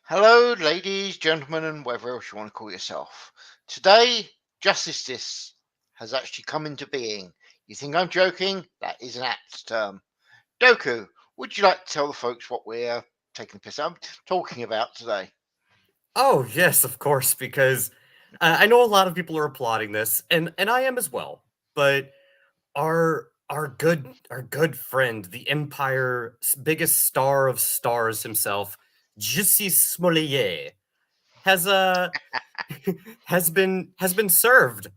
Hello, ladies, gentlemen, and whatever else you want to call yourself. Today, Justice has actually come into being. You think I'm joking? That is an apt term. Doku, would you like to tell the folks what we're taking the piss out talking about today? Oh, yes, of course, because I know a lot of people are applauding this, and I am as well. But our good friend, the Empire's biggest star of stars himself, Jussi Smollett, has has been served.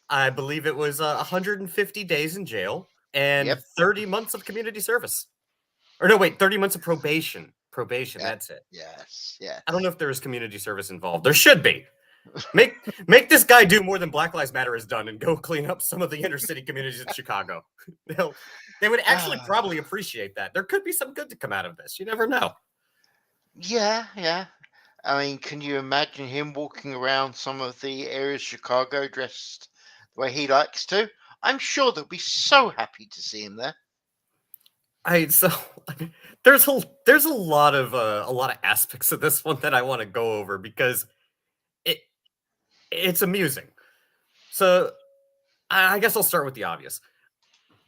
I believe it was 150 days in jail and Yep. 30 months of community service. Or no, wait, 30 months of probation. Probation, Yeah. that's it. Yes. Yeah. I don't know if there is community service involved. There should be. Make make this guy do more than Black Lives Matter has done and go clean up some of the inner city communities in Chicago. They'll, they would actually probably appreciate that. There could be some good to come out of this. You never know. Yeah. Yeah. I mean, can you imagine him walking around some of the areas of Chicago dressed the way he likes to? I'm sure they'll be so happy to see him there. I so there's a lot of aspects of this one that I want to go over because it it's amusing. So I guess I'll start with the obvious.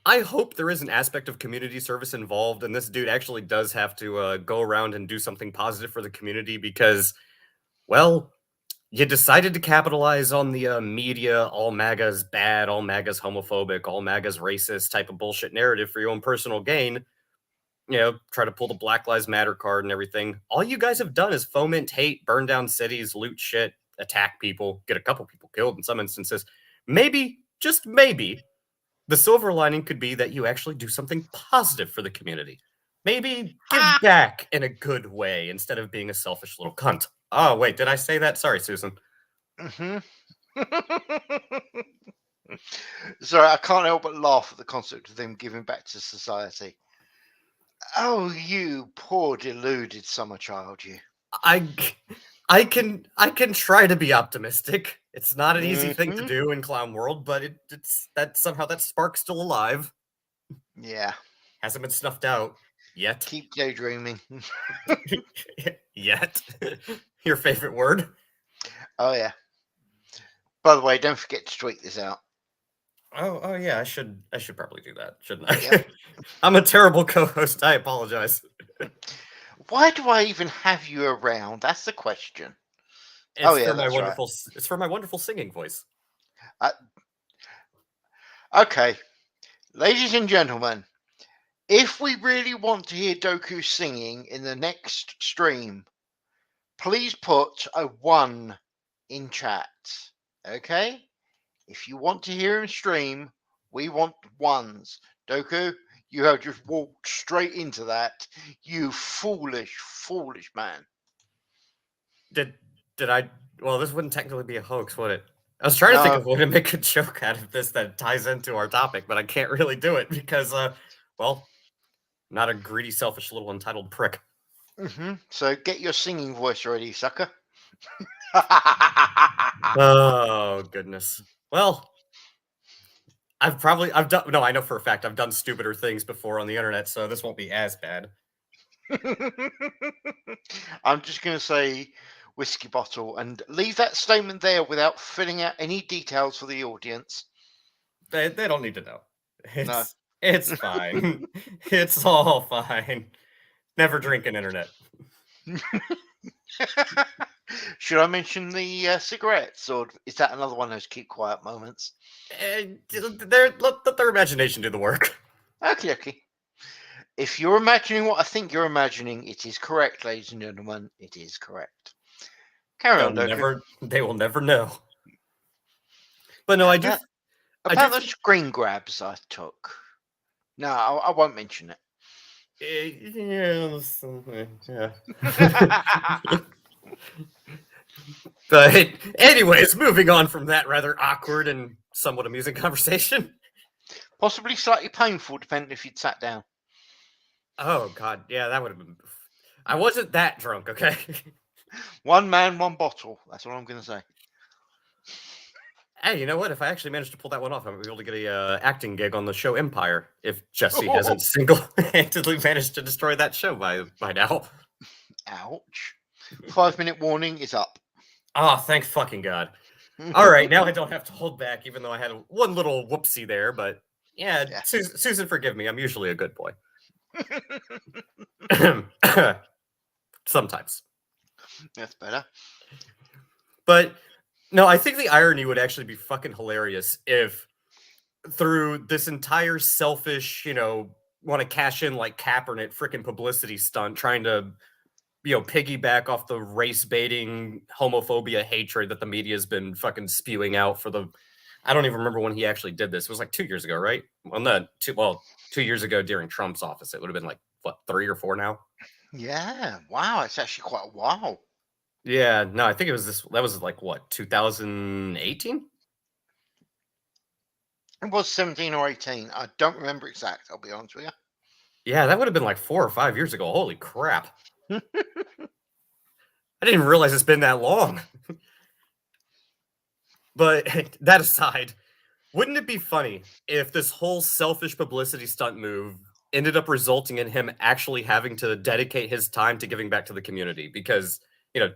I hope there is an aspect of community service involved, and this dude actually does have to go around and do something positive for the community because, well, you decided to capitalize on the media, all MAGA's bad, all MAGA's homophobic, all MAGA's racist type of bullshit narrative for your own personal gain. Try to pull the Black Lives Matter card and everything. All you guys have done is foment hate, burn down cities, loot shit, attack people, get a couple people killed in some instances. Maybe, just maybe, the silver lining could be that you actually do something positive for the community. Maybe give back in a good way instead of being a selfish little cunt. Oh, wait, did I say that? Sorry, Susan. Hmm. Sorry, I can't help but laugh at the concept of them giving back to society. Oh, you poor deluded summer child, you. I I can try to be optimistic. It's not an easy thing to Hmm. do in clown world, but it's that somehow that spark's still alive. Yeah, Hasn't been snuffed out yet. keep daydreaming. Yet. Your favorite word? Oh yeah. By the way, don't forget to tweet this out. Oh yeah, I should probably do that, shouldn't Yep. I? I'm a terrible co-host. I apologize. Why do I even have you around? That's the question. Oh It's yeah, for my that's right. wonderful it's for my wonderful singing voice. Uh, okay, ladies and gentlemen, if we really want to hear Doku singing in the next stream, please put a 1 in chat. Okay? If you want to hear him stream, we want ones. Doku, you have just walked straight into that. You foolish, foolish man. Did did I well, this wouldn't technically be a hoax, would it? I was trying to think No. of a way to make a joke out of this that ties into our topic, but I can't really do it because well, not a greedy, selfish little entitled prick. So get your singing voice ready, sucker. Oh goodness. Well, I've done no, I know for a fact I've done stupider things before on the internet, so this won't be as bad. I'm just going to say whiskey bottle and leave that statement there without filling out any details for the audience. They don't need to know. No. It's fine. It's all fine. Never drink an internet. Should I mention the cigarettes, or is that another one of those keep quiet moments? Let their imagination do the work. Okay, okay. If you're imagining what I think you're imagining, it is correct, ladies and gentlemen. It is correct. Carry on, Doku. They will never know. But no, About I do about the think screen grabs I took. No, I won't mention yeah. it. But anyways, moving on from that rather awkward and somewhat amusing conversation. Possibly slightly painful, depending if you'd sat down. Oh god, yeah, that would have been. I wasn't that drunk, okay. One man, one bottle. That's what I'm going to say. Hey, you know what? If I actually managed to pull that one off, I might be able to get a acting gig on the show Empire. If Jesse hasn't single-handedly managed to destroy that show by now. Ouch. 5-minute warning is up. Oh, thank fucking God. All right, now I don't have to hold back, even though I had one little whoopsie there. But yeah, Yeah. Susan, forgive me. I'm usually a good boy. Sometimes. That's better. But no, I think the irony would actually be fucking hilarious if through this entire selfish, want to cash in like Kaepernick freaking publicity stunt, trying to, piggyback off the race baiting, homophobia, hatred that the media has been fucking spewing out for the. I don't even remember when he actually did this. It was like 2 years ago, right? Well, not 2 years ago during Trump's office. It would have been like what, 3 or 4 now. Yeah. Wow. It's actually quite a while. Yeah, no, I think it was this. That was like what, 2018? It was 17 or 18. I don't remember exact. I'll be honest with you. Yeah, that would have been like 4 or 5 years ago. Holy crap! I didn't even realize it's been that long. But that aside, wouldn't it be funny if this whole selfish publicity stunt move ended up resulting in him actually having to dedicate his time to giving back to the community because,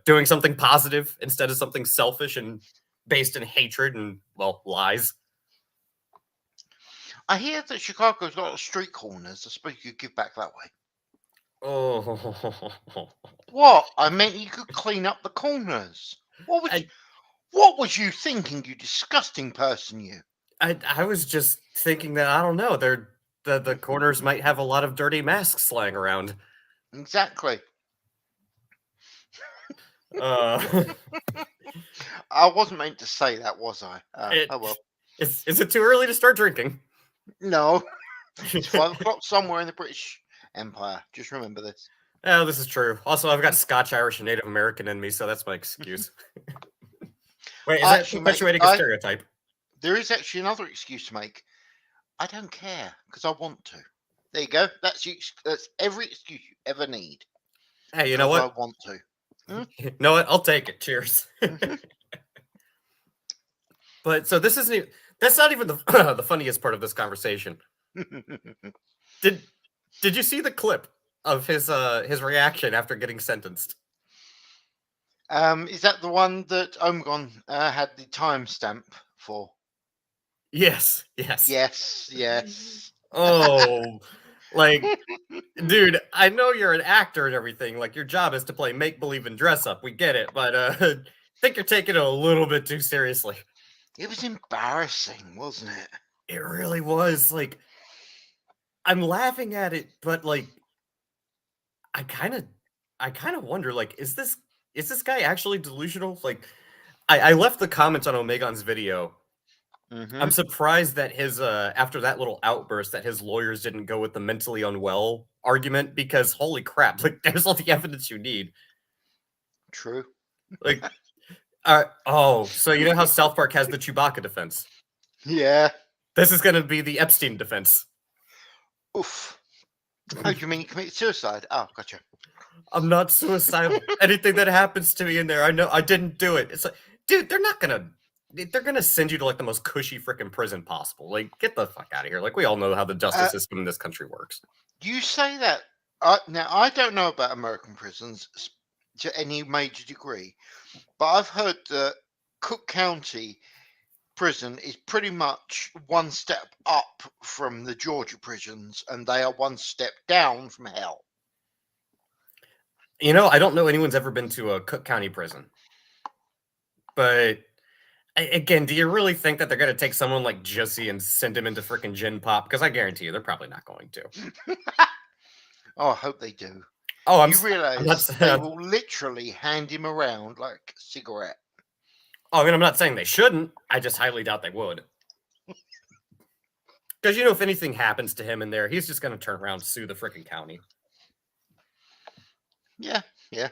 doing something positive instead of something selfish and based in hatred and, well, lies? I hear that Chicago's got a lot of street corners. I suppose you could give back that way. Oh, What? I meant you could clean up the corners. What was you thinking, you disgusting person, you? I was just thinking that, I don't know, the corners might have a lot of dirty masks lying around. Exactly. Uh, I wasn't meant to say that, was I? it, Oh well. is it too early to start drinking? No. It's 5 o'clock somewhere in the British Empire. Just remember this. Oh, this is true. Also, I've got Scotch, Irish, and Native American in me, so that's my excuse. Wait, is that Actually, mate, perpetuating a stereotype? there is actually another excuse to make. I don't care because I want to. There you go. That's every excuse you ever need. Hey, you know Because I what? want to. You know what? I'll take it. Cheers. But so this isn't. That's not even the the funniest part of this conversation. Did you see the clip of his reaction after getting sentenced? Is that the one that Omicron had the timestamp for? Yes. Yes. Yes, yes. Oh, like, dude, I know you're an actor and everything. Like, your job is to play make believe and dress up. We get it, but I think you're taking it a little bit too seriously. It was embarrassing, wasn't it? It really was. Like, I'm laughing at it, but like, I kind of wonder. Like, is this guy actually delusional? Like, I left the comments on Omegon's video. I'm Mm-hmm. surprised that his after that little outburst that his lawyers didn't go with the mentally unwell argument because holy crap, like there's all the evidence you need. True. Like, so you know how South Park has the Chewbacca defense? Yeah. This is going to be the Epstein defense. Oof. Oh, you mean you committed suicide? Oh, gotcha. I'm not suicidal. Anything that happens to me in there, I know I didn't do it. It's like, dude, they're gonna send you to like the most cushy freaking prison possible. Like, get the fuck out of here. Like, we all know how the justice system in this country works. You say that. Now, I don't know about American prisons to any major degree, but I've heard that Cook County prison is pretty much one step up from the Georgia prisons, and they are one step down from hell. I don't know anyone's ever been to a Cook County prison. But again, do you really think that they're going to take someone like Jussie and send him into freaking Gin Pop? Because I guarantee you, they're probably not going to. Oh, I hope they do. Oh, You realize they will literally hand him around like a cigarette. Oh, I mean, I'm not saying they shouldn't. I just highly doubt they would. Because, if anything happens to him in there, he's just going to turn around and sue the freaking county. Yeah, yeah.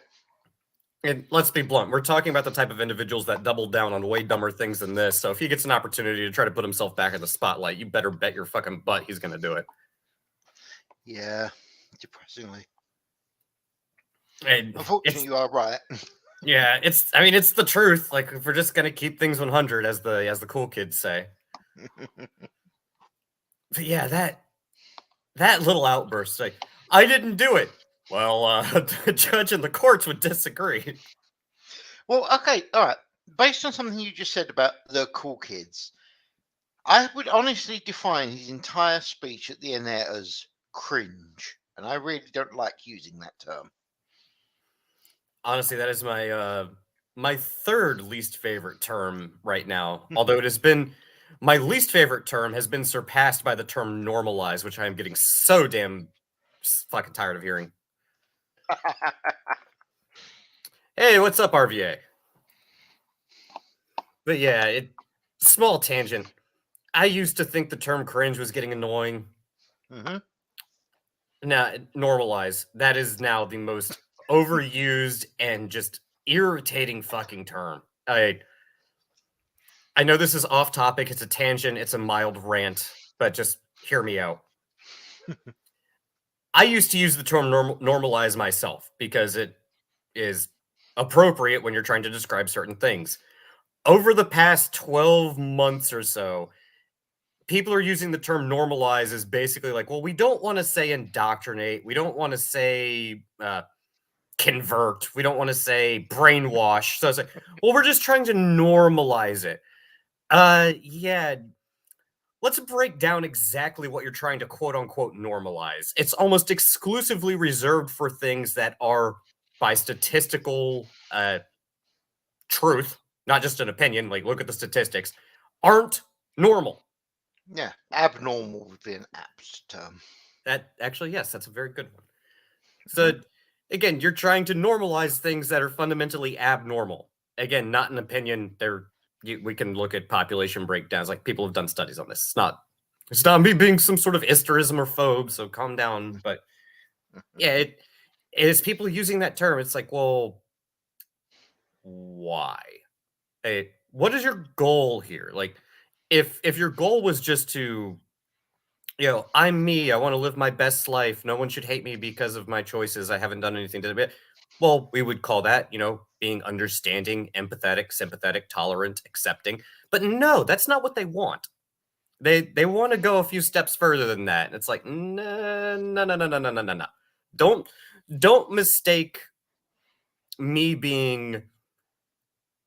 And let's be blunt. We're talking about the type of individuals that double down on way dumber things than this. So if he gets an opportunity to try to put himself back in the spotlight, you better bet your fucking butt he's going to do it. Yeah, depressingly. And unfortunately, you are right. Yeah, it's the truth. Like, if we're just going to keep things 100, as the cool kids say. But yeah, that little outburst, like, I didn't do it. Well, the judge and the courts would disagree. Well, okay, all right. Based on something you just said about the cool kids, I would honestly define his entire speech at the end there as cringe, and I really don't like using that term. Honestly, that is my third least favorite term right now. Although it has been my least favorite term has been surpassed by the term normalize, which I am getting so damn fucking tired of hearing. Hey, what's up, RVA? But yeah, small tangent. I used to think the term cringe was getting annoying. Hmm. Now, normalize. That is now the most overused and just irritating fucking term. I know this is off topic, it's a tangent, it's a mild rant, but just hear me out. I used to use the term normalize myself because it is appropriate when you're trying to describe certain things. Over the past 12 months or so, people are using the term normalize as basically like, well, we don't want to say indoctrinate, we don't want to say convert, we don't want to say brainwash. So it's like, well, we're just trying to normalize it. Yeah, let's break down exactly what you're trying to quote unquote normalize. It's almost exclusively reserved for things that are, by statistical truth, not just an opinion, like look at the statistics, aren't normal. Yeah, abnormal would be an apt term. That actually, yes, that's a very good one. Mhm. So, again, you're trying to normalize things that are fundamentally abnormal. Again, not an opinion. We can look at population breakdowns. Like people have done studies on this. It's not me being some sort of hysterism or phobe. So calm down. But yeah, it is people using that term. It's like, well, why? Hey, what is your goal here? Like, if your goal was just to I'm me. I want to live my best life. No one should hate me because of my choices. I haven't done anything to it. Well, we would call that, being understanding, empathetic, sympathetic, tolerant, accepting. But no, that's not what they want. They want to go a few steps further than that. And it's like, no, no, no, no, no, no, no, no, no. Don't don't mistake me being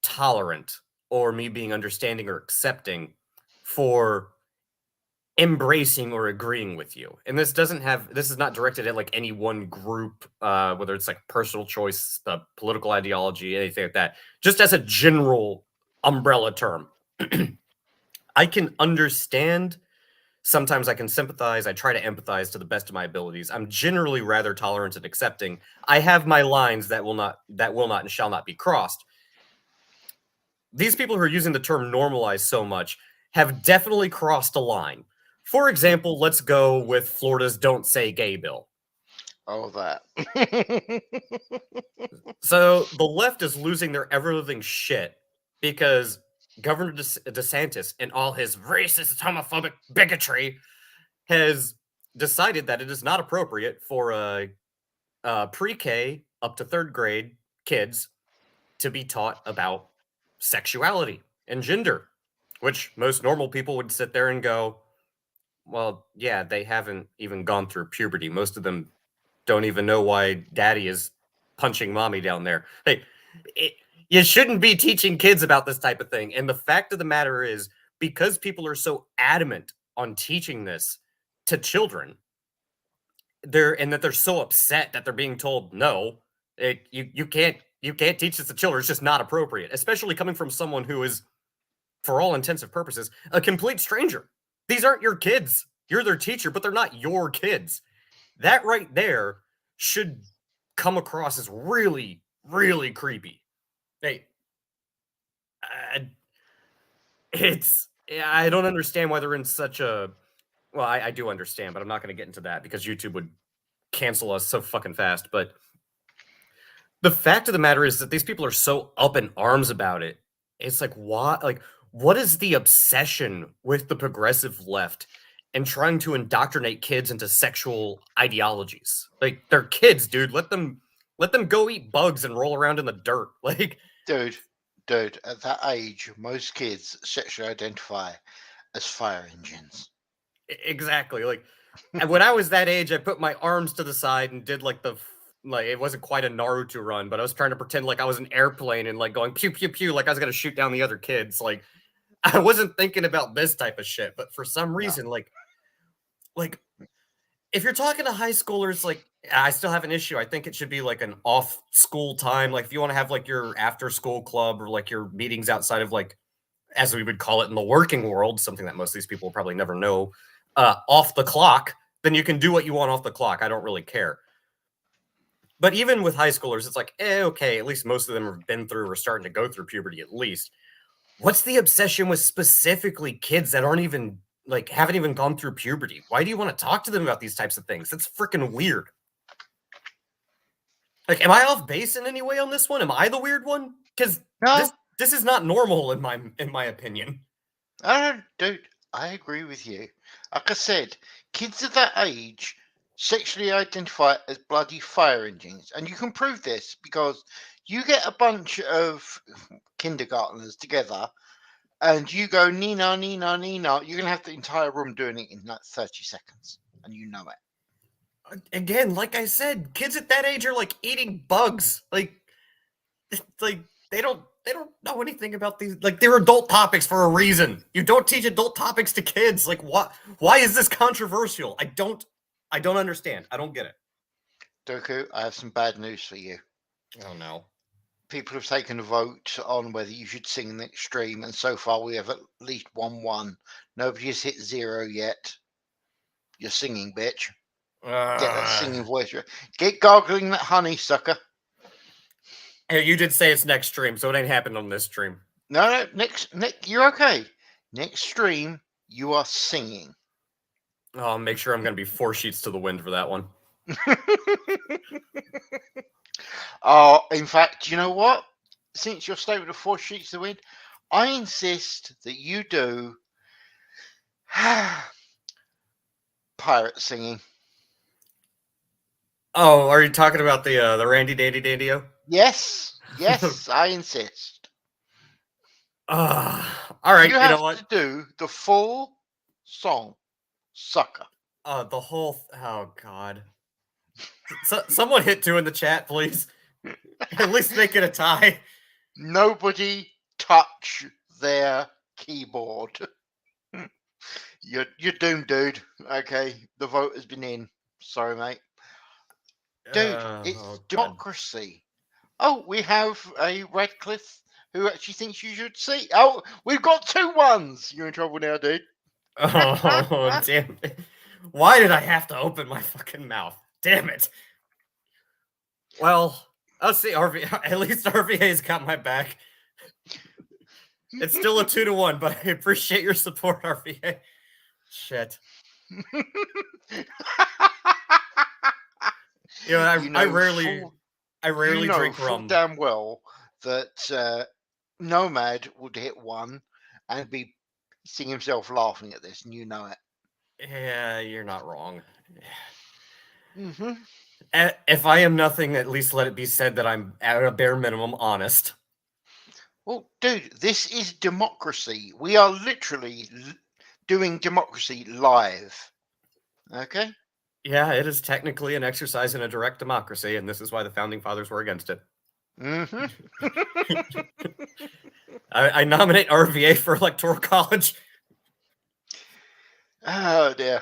tolerant or me being understanding or accepting for embracing or agreeing with you. And this is not directed at like any one group, whether it's like personal choice, political ideology, anything like that. Just as a general umbrella term. I can understand, sometimes I can sympathize, I try to empathize to the best of my abilities. I'm generally rather tolerant and accepting. I have my lines that will not and shall not be crossed. These people who are using the term normalize so much have definitely crossed a line. For example, let's go with Florida's Don't Say Gay bill. All that. So the left is losing their ever living shit because Governor DeSantis, and all his racist, homophobic bigotry, has decided that it is not appropriate for pre K up to third grade kids to be taught about sexuality and gender, which most normal people would sit there and go, well, yeah, they haven't even gone through puberty. Most of them don't even know why daddy is punching mommy down there. Hey, it, you shouldn't be teaching kids about this type of thing. And the fact of the matter is, because people are so adamant on teaching this to children, they're so upset that they're being told no, you can't teach this to children. It's just not appropriate, especially coming from someone who is, for all intensive purposes, a complete stranger. These aren't your kids. You're their teacher, but they're not your kids. That right there should come across as really, really creepy. Hey, uh, I don't understand why they're in such a. Well, I do understand, but I'm not going to get into that because YouTube would cancel us so fucking fast. But the fact of the matter is that these people are so up in arms about it. It's like, what? Like, what is the obsession with the progressive left and trying to indoctrinate kids into sexual ideologies? Like, they're kids, dude. Let them go eat bugs and roll around in the dirt. Like, dude, dude, at that age, most kids sexually identify as fire engines. exactly. Like, and when I was that age, I put my arms to the side and did like the Like it wasn't quite a Naruto run, but I was trying to pretend like I was an airplane and like going pew pew pew, like I was gonna shoot down the other kids. Like I wasn't thinking about this type of shit, but for some No. reason, like if you're talking to high schoolers, like I still have an issue. I think it should be like an off school time. Like if you want to have like your after school club or like your meetings outside of like as we would call it in the working world, something that most of these people will probably never know, off the clock, then you can do what you want off the clock. I don't really care. But even with high schoolers, it's like, okay, at least most of them have been through or starting to go through puberty at least. What's the obsession with specifically kids that aren't even like haven't even gone through puberty? Why do you want to talk to them about these types of things? That's freaking weird. Like, am I off base in any way on this one? Am I the weird one? Because No, this is not normal in my opinion. I don't, dude. I agree with you. Like I said, kids of that age sexually identify as bloody fire engines, and you can prove this because you get a bunch of kindergarteners together, and you go Nina, Nina, Nina. You're gonna have the entire room doing it in like 30 seconds, and you know it. Again, like I said, kids at that age are like eating bugs. Like they don't know anything about these. Like they're adult topics for a reason. You don't teach adult topics to kids. Like what? Why is this controversial? I don't understand. I don't get it. Doku, I have some bad news for you. Oh no. People have taken a vote on whether you should sing in the extreme, and so far we have at least 1-1. Nobody has hit 0 yet. You're singing, bitch. Get that singing voice. Get gargling that honey, sucker. Hey, you did say it's next stream, so it ain't happened on this stream. No, next, you're okay. Next stream, you are singing. I'll make sure I'm going to be 4 sheets to the wind for that one. Oh, in fact, you know what? Since your statement of 4 sheets to the wind, I insist that you do pirate singing. Oh, are you talking about the Randy Dandy Dandio? Yes, yes, I insist. All right, You you have know what? to do the full song, sucker. The whole oh god. Someone hit 2 in the chat, please. At least make it a tie. Nobody touch their keyboard. You're doomed, dude. Okay, the vote has been in. Sorry, mate. Dude, it's democracy. Oh, we have a Radcliffe who actually thinks you should see. Oh, we've got 2-1s. You're in trouble now, dude. Oh, damn it. Why did I have to open my fucking mouth? Damn it. Well, I'll see. At least RVA's got my back. It's still a 2-1, but I appreciate your support, RVA. Shit. You know, I rarely drink rum. Damn well that Nomad would hit 1 and be seeing himself laughing at this, and you know it. Yeah, you're not wrong. Mm-hmm. If I am nothing, at least let it be said that I'm at a bare minimum honest. Well, dude, this is democracy. We are literally doing democracy live. Okay? Yeah, it is technically an exercise in a direct democracy, and this is why the founding fathers were against it. Mm-hmm. I nominate RVA for Electoral College. Oh dear.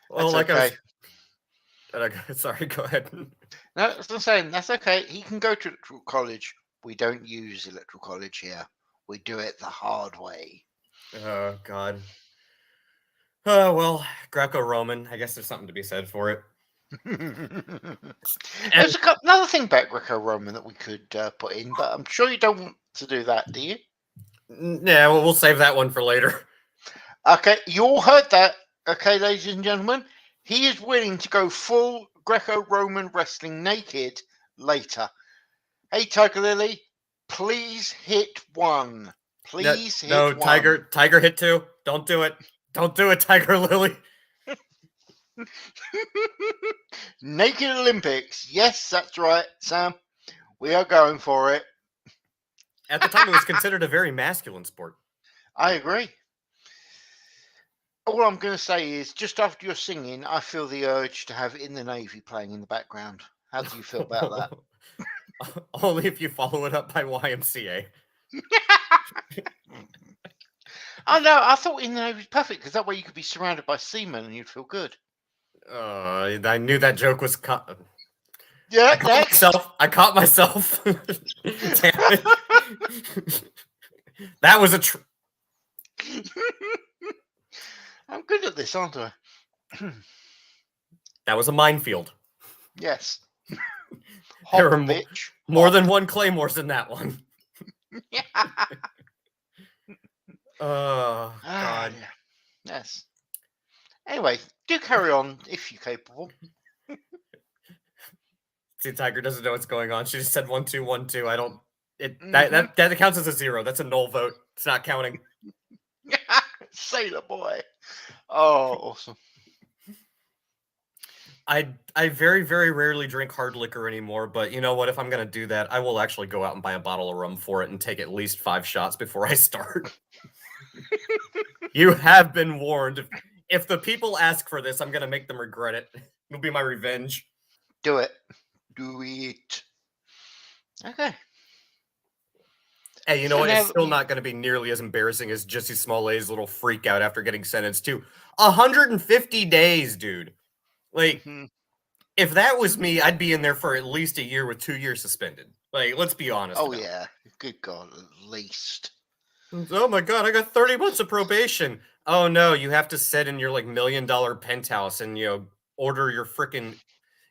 Well, that's like okay. Sorry, go ahead. No, that's what I'm saying. That's okay. He can go to electoral college. We don't use electoral college here. We do it the hard way. Oh God. Oh well, Greco-Roman. I guess there's something to be said for it. There's another thing about Greco-Roman that we could put in, but I'm sure you don't want to do that, do you? Yeah, well, we'll save that one for later. Okay, you all heard that. Okay, ladies and gentlemen, he is willing to go full Greco-Roman wrestling naked later. Hey, Tiger Lily, please hit 1. Please hit 1. No, Tiger hit 2. Don't do it. Don't do it, Tiger Lily. Naked Olympics. Yes, that's right, Sam. We are going for it. At the time, it was considered a very masculine sport. I agree. All I'm going to say is, just after you're singing, I feel the urge to have In the Navy playing in the background. How do you feel about that? Only if you follow it up by YMCA. Oh no, I thought in the Navy was perfect because that way you could be surrounded by seamen and you'd feel good. I knew that joke was Yeah, I caught next. myself. I caught myself. Damn it. That was a I'm good at this, aren't I? that was a minefield. Yes. There Hop, were bitch. more Hop. than one claymores in that one. Oh God. Yeah. Yes. Anyway, do carry on if you're capable. See, Tiger doesn't know what's going on. She just said 1 2 1 2. I don't. Mhm. That counts as a 0. That's a null vote. It's not counting. Sailor boy. Oh, awesome. I very very rarely drink hard liquor anymore. But you know what? If I'm gonna do that, I will actually go out and buy a bottle of rum for it and take at least 5 shots before I start. You have been warned. If the people ask for this, I'm gonna make them regret it. It'll be my revenge. Do it. Do it. Okay. Hey, you know So what? now It's that still we. not going to be nearly as embarrassing as Jussie Smollett's little freak out after getting sentenced to 150 days, dude. Like, Mhm. if that was me, I'd be in there for at least a year with 2 years suspended. Like, let's be honest Oh about it. yeah. Good God, at least. Oh my god, I got 30 months of probation. Oh no, you have to sit in your like $1 million penthouse and order your freaking.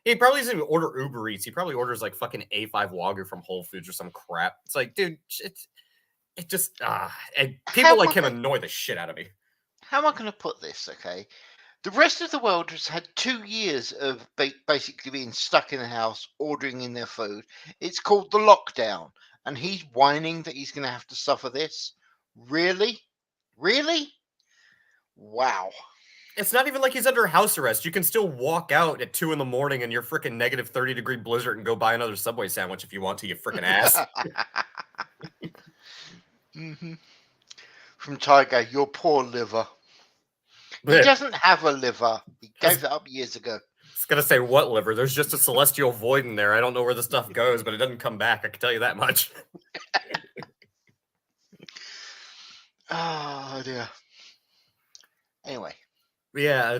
He probably doesn't even order Uber Eats. He probably orders like fucking A5 Wagyu from Whole Foods or some crap. It's like, dude, it just and How people am like I him going? annoy the shit out of me. How am I going to put this? Okay. The rest of the world has had 2 years of basically being stuck in the house, ordering in their food. It's called the lockdown, and he's whining that he's going to have to suffer this. Really? Really? Wow. It's not even like he's under house arrest. You can still walk out at 2 in the morning in your freaking negative 30-degree blizzard and go buy another Subway sandwich if you want to, you freaking ass. hmm From Tiger, your poor liver. He I doesn't have a liver. He was gave it up years ago. gonna say what liver? There's just a celestial void in there. I don't know where the stuff goes, but it doesn't come back. I can tell you that much. Oh dear. Anyway. Yeah,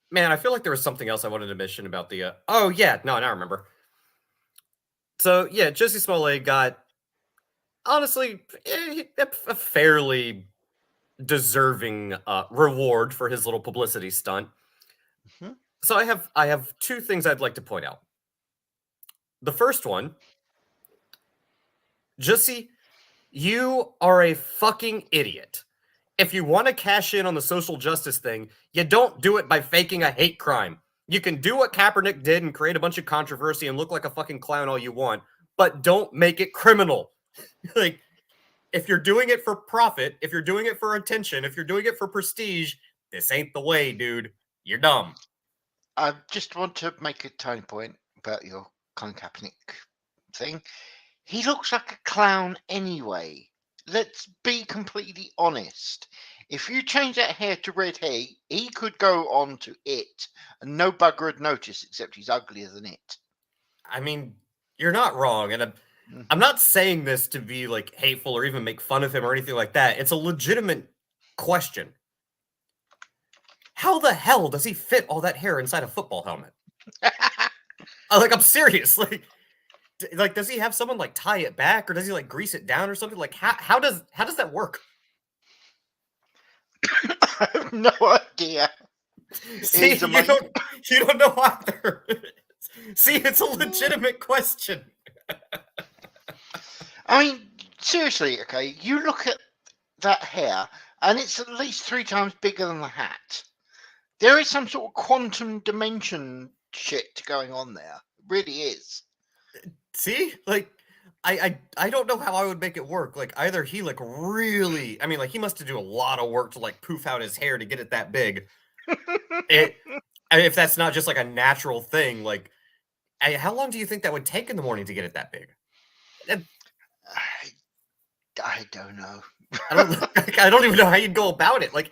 man, I feel like there was something else I wanted to mention about the. Oh yeah, no, now I remember. So yeah, Jussie Smollett got honestly a fairly deserving reward for his little publicity stunt. Mhm. So I have 2 things I'd like to point out. The first one, Jussie, you are a fucking idiot. If you want to cash in on the social justice thing, you don't do it by faking a hate crime. You can do what Kaepernick did and create a bunch of controversy and look like a fucking clown all you want, but don't make it criminal. Like, if you're doing it for profit, if you're doing it for attention, if you're doing it for prestige, this ain't the way, dude. You're dumb. I just want to make a tiny point about your Colin Kaepernick thing. He looks like a clown anyway. Let's be completely honest. If you change that hair to red hair, he could go on to it, and no bugger would notice except he's uglier than it. I mean, you're not wrong, and I'm hmm not saying this to be like hateful or even make fun of him or anything like that. It's a legitimate question. How the hell does he fit all that hair inside a football helmet? Like, I'm serious. Like, does he have someone like tie it back, or does he like grease it down or something? Like, how does that work? I have no idea. See, He's amazing. you don't know either. See, it's a legitimate question. I mean, seriously, okay, you look at that hair, and it's at least 3 times bigger than the hat. There is some sort of quantum dimension shit going on there. It really is. See, like, I don't know how I would make it work. Like, either he like really, I mean, like he must have do a lot of work to like poof out his hair to get it that big. It, and if that's not just like a natural thing, like, how long do you think that would take in the morning to get it that big? And I don't know. I don't, I don't even know how you'd go about it. Like,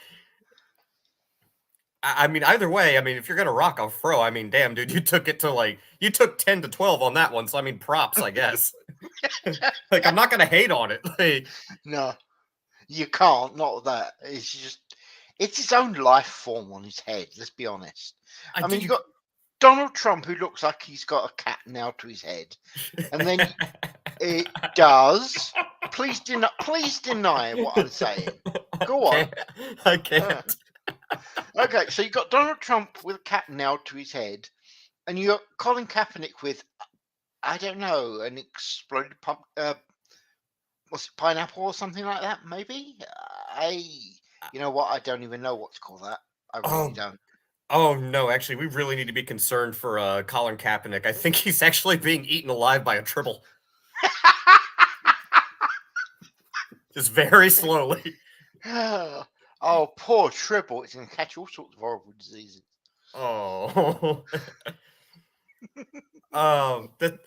I mean, either way, I mean, if you're gonna rock a fro, I mean, damn, dude, you took it to like you took 10 to 12 on that one. So I mean, props, I guess. Like, I'm not gonna hate on it. Like, No, you can't. Not that. It's just it's his own life form on his head. Let's be honest. I I mean, did you you. got Donald Trump, who looks like he's got a cat nailed to his head, and then it does. Please deny what I'm saying. Go on. Can't, I Uh, can't. okay, so you got Donald Trump with a cat nailed to his head, and you got Colin Kaepernick with I don't know an exploded pump. Was it pineapple or something like that? Maybe. You know what? I don't even know what to call that. I really Oh, don't. oh no! Actually, we really need to be concerned for Colin Kaepernick. I think he's actually being eaten alive by a tribble, just very slowly. Oh, poor Tribble. It's going to catch all sorts of horrible diseases. Oh, that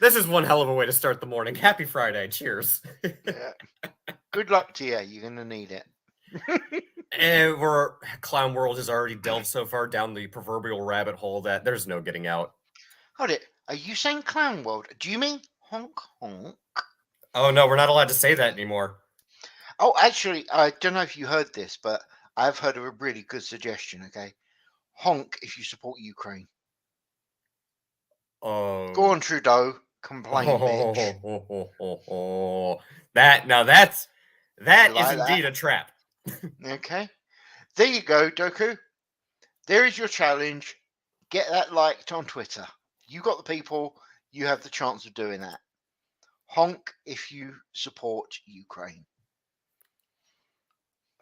this is one hell of a way to start the morning. Happy Friday! Cheers. Yeah. Good luck to you. You're going to need it. And we're Clown World has already delved so far down the proverbial rabbit hole that there's no getting out. Hold it. Are you saying Clown World? Do you mean honk honk? Oh no, we're not allowed to say that anymore. Oh, actually, I don't know if you heard this, but I've heard of a really good suggestion. Okay, honk if you support Ukraine. Go Oh, on, Trudeau. Complain, bitch. that now You that is like that? indeed a trap. Okay. There you go, Doku. There is your challenge. Get that liked on Twitter. You got the people. You have the chance of doing that. Honk if you support Ukraine.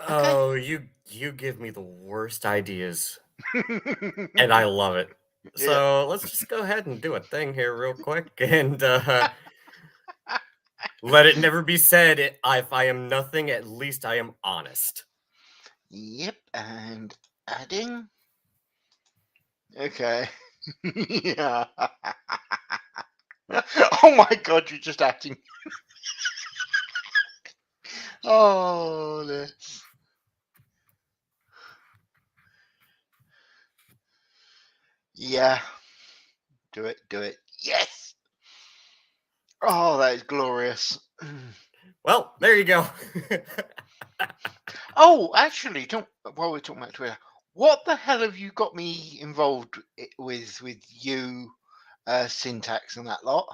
Okay. Oh, you give me the worst ideas, and I love it. Yeah. So let's just go ahead and do a thing here real quick, and let it never be said. If I am nothing, at least I am honest. Yep. And adding. Okay. Yeah. Oh my god, you're just acting. Oh, yeah. Do it. Do it. Yes. Oh, that is glorious. Well, there you go. Oh, actually, don't. While we're talking about Twitter, what the hell have you got me involved with you, syntax and that lot?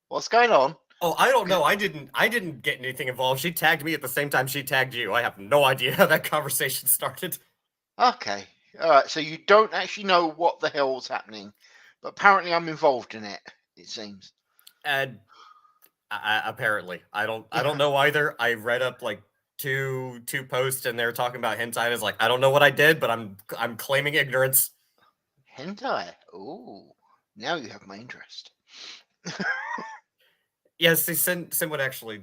What's going on? Oh, I don't know. I didn't get anything involved. She tagged me at the same time she tagged you. I have no idea how that conversation started. Okay, all right. So you don't actually know what the hell's happening, but apparently I'm involved in it. It seems. And apparently, I don't know either. I read up like two posts and they're talking about hentai. And it's like I don't know what I did, but I'm claiming ignorance. Hentai. Oh, now you have my interest. Yes, see, Sin would actually.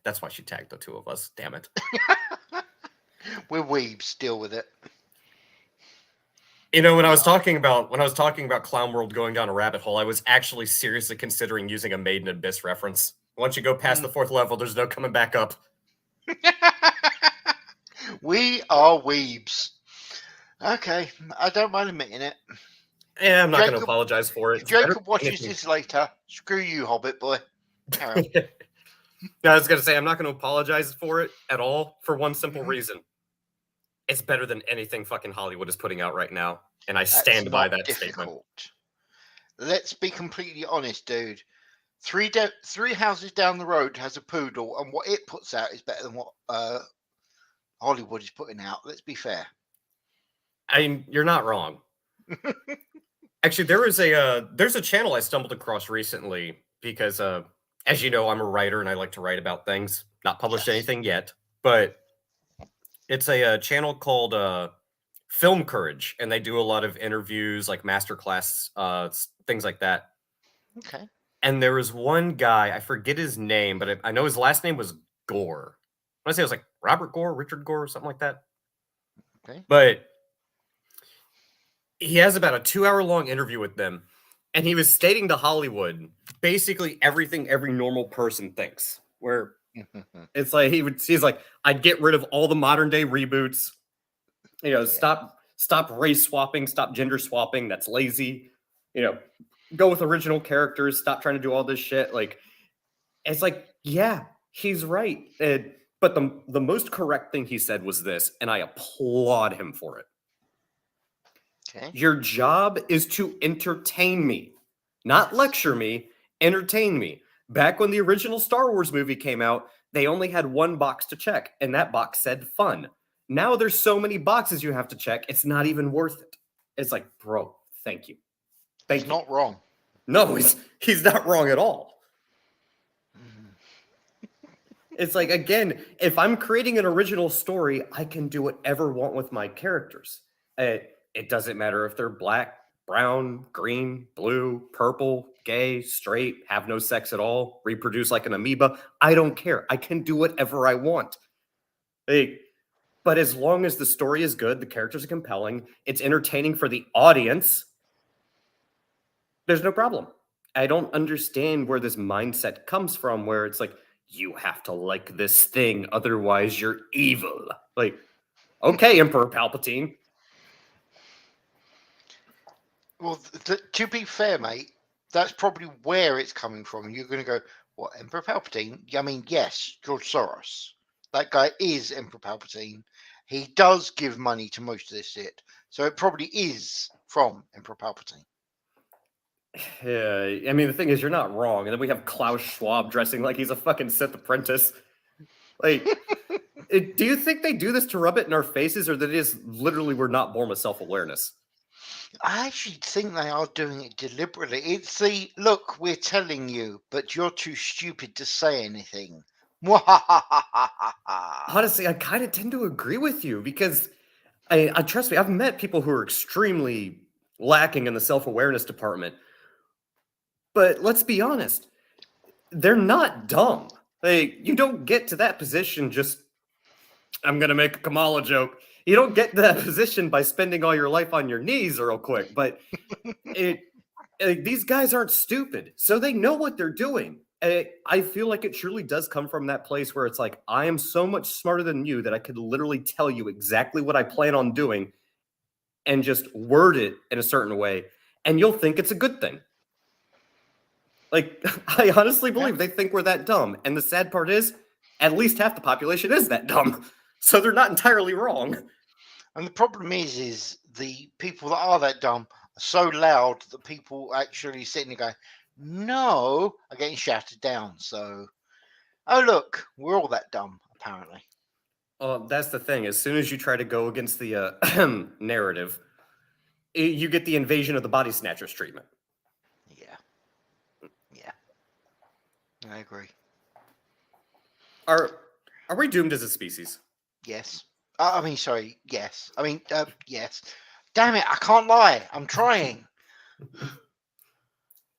That's why she tagged the two of us. Damn it. We're weebs. Deal with it. You know, when I We was are. talking about Clown World going down a rabbit hole, I was actually seriously considering using a Maiden Abyss reference. Once you go past Mm. the fourth level, there's no coming back up. We are weebs. Okay, I don't mind admitting it. Yeah, I'm not going to Jacob, apologize for it. if It's better Jacob than watches anything. this later, screw you, Hobbit boy. Carry on. No, I was going to say I'm not going to apologize for it at all for one simple Mhm. reason. It's better than anything fucking Hollywood is putting out right now, and I That's stand by not that statement. difficult. Let's be completely honest, dude. Three houses down the road has a poodle, and what it puts out is better than what Hollywood is putting out. Let's be fair. I mean, you're not wrong. Actually, there's a channel I stumbled across recently because as you know, I'm a writer and I like to write about things. Not published Yes. anything yet, but it's a channel called Film Courage, and they do a lot of interviews, like masterclass, things like that. Okay. And there was one guy, I forget his name, but I know his last name was Gore. I want to say it was like Robert Gore, Richard Gore, or something like that. Okay. But he has about a 2 hour long interview with them, and he was stating to Hollywood basically everything every normal person thinks. Where it's like he's like, I'd get rid of all the modern day reboots, Yeah. stop Stop race swapping, stop gender swapping. That's lazy. Go with original characters. Stop trying to do all this shit. Like, it's like, yeah, he's right. But the most correct thing he said was this, and I applaud him for it. Okay. Your job is to entertain me, not lecture me, entertain me. Back when the original Star Wars movie came out, they only had one box to check, and that box said fun. Now there's so many boxes you have to check, it's not even worth it. It's like, bro, thank you. Thank He's you. not wrong. No, he's not wrong at all. Mhm. It's like, again, if I'm creating an original story, I can do whatever I want with my characters. It doesn't matter if they're black, brown, green, blue, purple, gay, straight, have no sex at all, reproduce like an amoeba. I don't care. I can do whatever I want. But as long as the story is good, the characters are compelling, it's entertaining for the audience, there's no problem. I don't understand where this mindset comes from, where it's like, you have to like this thing, otherwise you're evil. Like, okay, Emperor Palpatine. Well, to be fair, mate, that's probably where it's coming from. You're going to go, what, Emperor Palpatine? I mean, yes, George Soros. That guy is Emperor Palpatine. He does give money to most of this shit. So it probably is from Emperor Palpatine. Yeah, I mean, the thing is, you're not wrong. And then we have Klaus Schwab dressing like he's a fucking Sith apprentice. Like, do you think they do this to rub it in our faces, or that it is literally we're not born with self-awareness? I actually think they are doing it deliberately. It's the look, we're telling you, but you're too stupid to say anything. Honestly, I kind of tend to agree with you, because I trust me, I've met people who are extremely lacking in the self-awareness department. But let's be honest, they're not dumb. You don't get to that position just, I'm gonna make a Kamala joke. You don't get to that position by spending all your life on your knees real quick. But these guys aren't stupid, so they know what they're doing. I feel like it truly does come from that place where it's like, I am so much smarter than you that I could literally tell you exactly what I plan on doing and just word it in a certain way, and you'll think it's a good thing. Like, I honestly believe they think we're that dumb. And the sad part is, at least half the population is that dumb. So they're not entirely wrong. And the problem is the people that are that dumb are so loud that people actually sitting there going, no, are getting shouted down. So, oh, look, we're all that dumb, apparently. That's the thing. As soon as you try to go against the narrative, you get the invasion of the body snatchers treatment. Yeah. Yeah. I agree. Are we doomed as a species? Yes. I mean, sorry. Yes. I mean, yes. Damn it. I can't lie. I'm trying.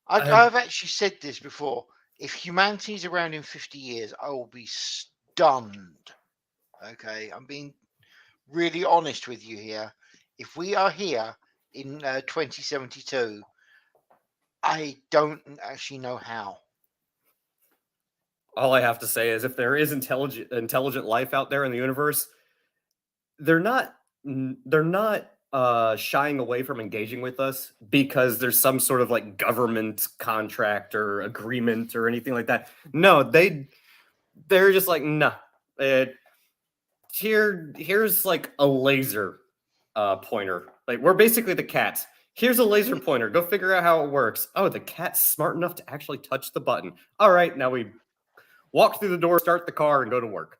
I've actually said this before. If humanity is around in 50 years, I will be stunned. Okay. I'm being really honest with you here. If we are here in 2072, I don't actually know how. All I have to say is, if there is intelligent life out there in the universe, they're not shying away from engaging with us because there's some sort of like government contract or agreement or anything like that. No, they're just like, nah. Here's like a laser pointer. Like, we're basically the cats. Here's a laser pointer. Go figure out how it works. Oh, the cat's smart enough to actually touch the button. All right, now we walk through the door, start the car, and go to work.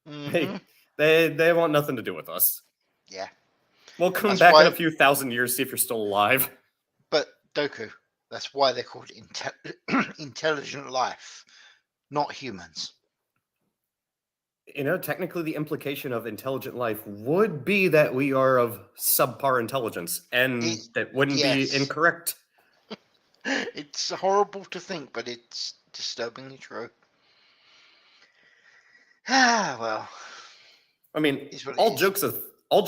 Mm-hmm. They want nothing to do with us. Yeah. We'll come That's back why, in a few thousand years, see if you're still alive. but Doku, that's why they're called intelligent life, not humans. Technically the implication of intelligent life would be that we are of subpar intelligence, and that wouldn't be Yes. incorrect. It's horrible to think, but it's disturbingly true. Ah, well. I mean, It's what it all is.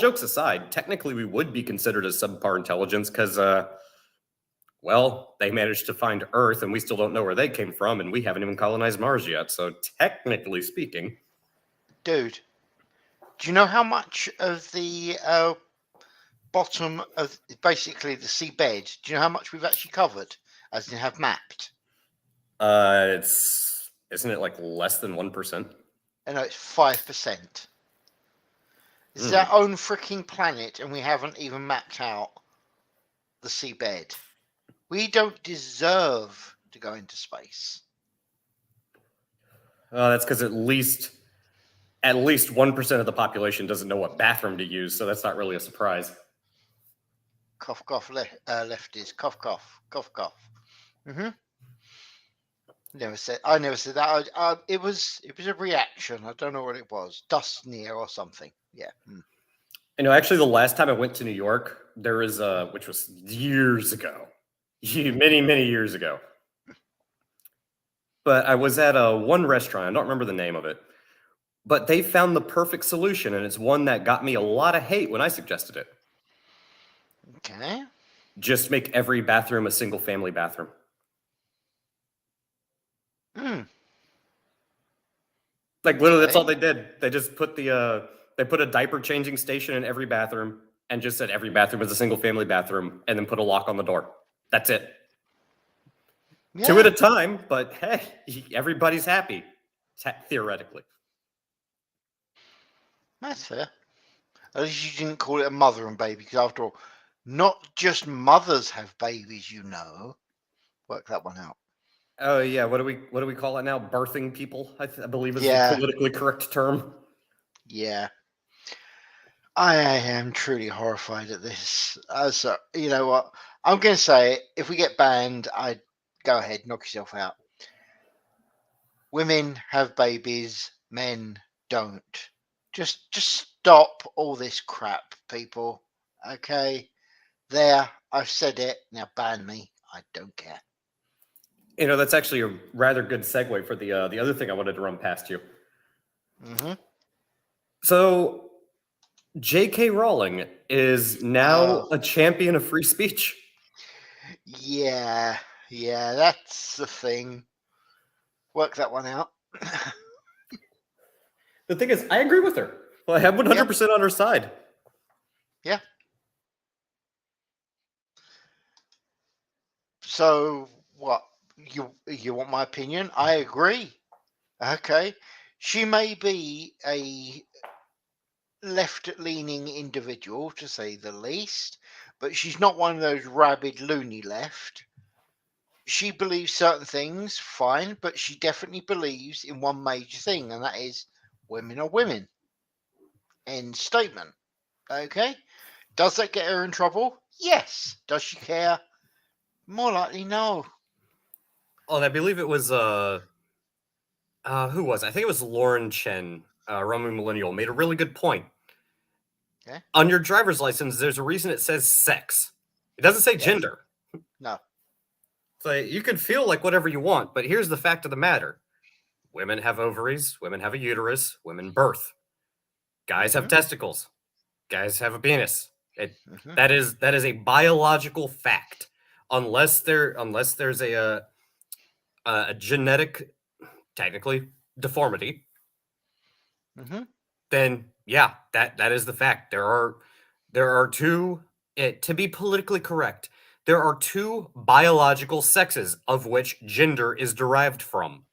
jokes aside, technically we would be considered as subpar intelligence because, well, they managed to find Earth, and we still don't know where they came from, and we haven't even colonized Mars yet. So technically speaking, Dude, do you know how much of the bottom of basically the seabed. Do you know how much we've actually covered, as in have mapped? Isn't it like less than 1%? I know it's 5%. It's Hmm. our own freaking planet, and we haven't even mapped out the seabed. We don't deserve to go into space. That's because at least 1% of the population doesn't know what bathroom to use, so that's not really a surprise. Cough, cough, lefties. Cough, cough, cough, cough. Mm-hmm. I never said that. It was a reaction. I don't know what it was. Dust near or something. Yeah. Actually, the last time I went to New York, there was which was years ago, many, many years ago. But I was at one restaurant. I don't remember the name of it, but they found the perfect solution, and it's one that got me a lot of hate when I suggested it. Okay. Just make every bathroom a single-family bathroom. Like literally, that's all they did. They just put they put a diaper changing station in every bathroom, and just said every bathroom is a single-family bathroom, and then put a lock on the door. That's it. Yeah. 2 at a time, but hey, everybody's happy, theoretically. That's fair. At least you didn't call it a mother and baby, because after all, not just mothers have babies, Work that one out. Oh yeah, what do we call it now? Birthing people, I believe is the Yeah. politically correct term. Yeah. I am truly horrified at this. So, you know what? I'm going to say, if we get banned, I go ahead, knock yourself out. Women have babies, men don't. Just stop all this crap, people. Okay? There, I've said it. Now ban me. I don't care. That's actually a rather good segue for the other thing I wanted to run past you. Mm-hmm. So, J.K. Rowling is now a champion of free speech. Yeah, that's the thing. Work that one out. The thing is, I agree with her. Well, I have 100% on her side. Yeah. So what? You want my opinion? I agree. Okay. She may be a left-leaning individual, to say the least, but she's not one of those rabid loony left. She believes certain things, fine, but she definitely believes in one major thing, and that is women are women. End statement. Okay? Does that get her in trouble? Yes. Does she care? More likely, no. Oh, and I believe it was who was it? I think it was Lauren Chen, Roman Millennial, made a really good point. Okay. On your driver's license, there's a reason it says sex. It doesn't say gender. No. So you can feel like whatever you want, but here's the fact of the matter. Women have ovaries, women have a uterus, women birth. Guys have testicles. Guys have a penis. That is a biological fact. Unless there's a genetic, technically, deformity, then yeah, that is the fact. There are two, to be politically correct, there are two biological sexes of which gender is derived from.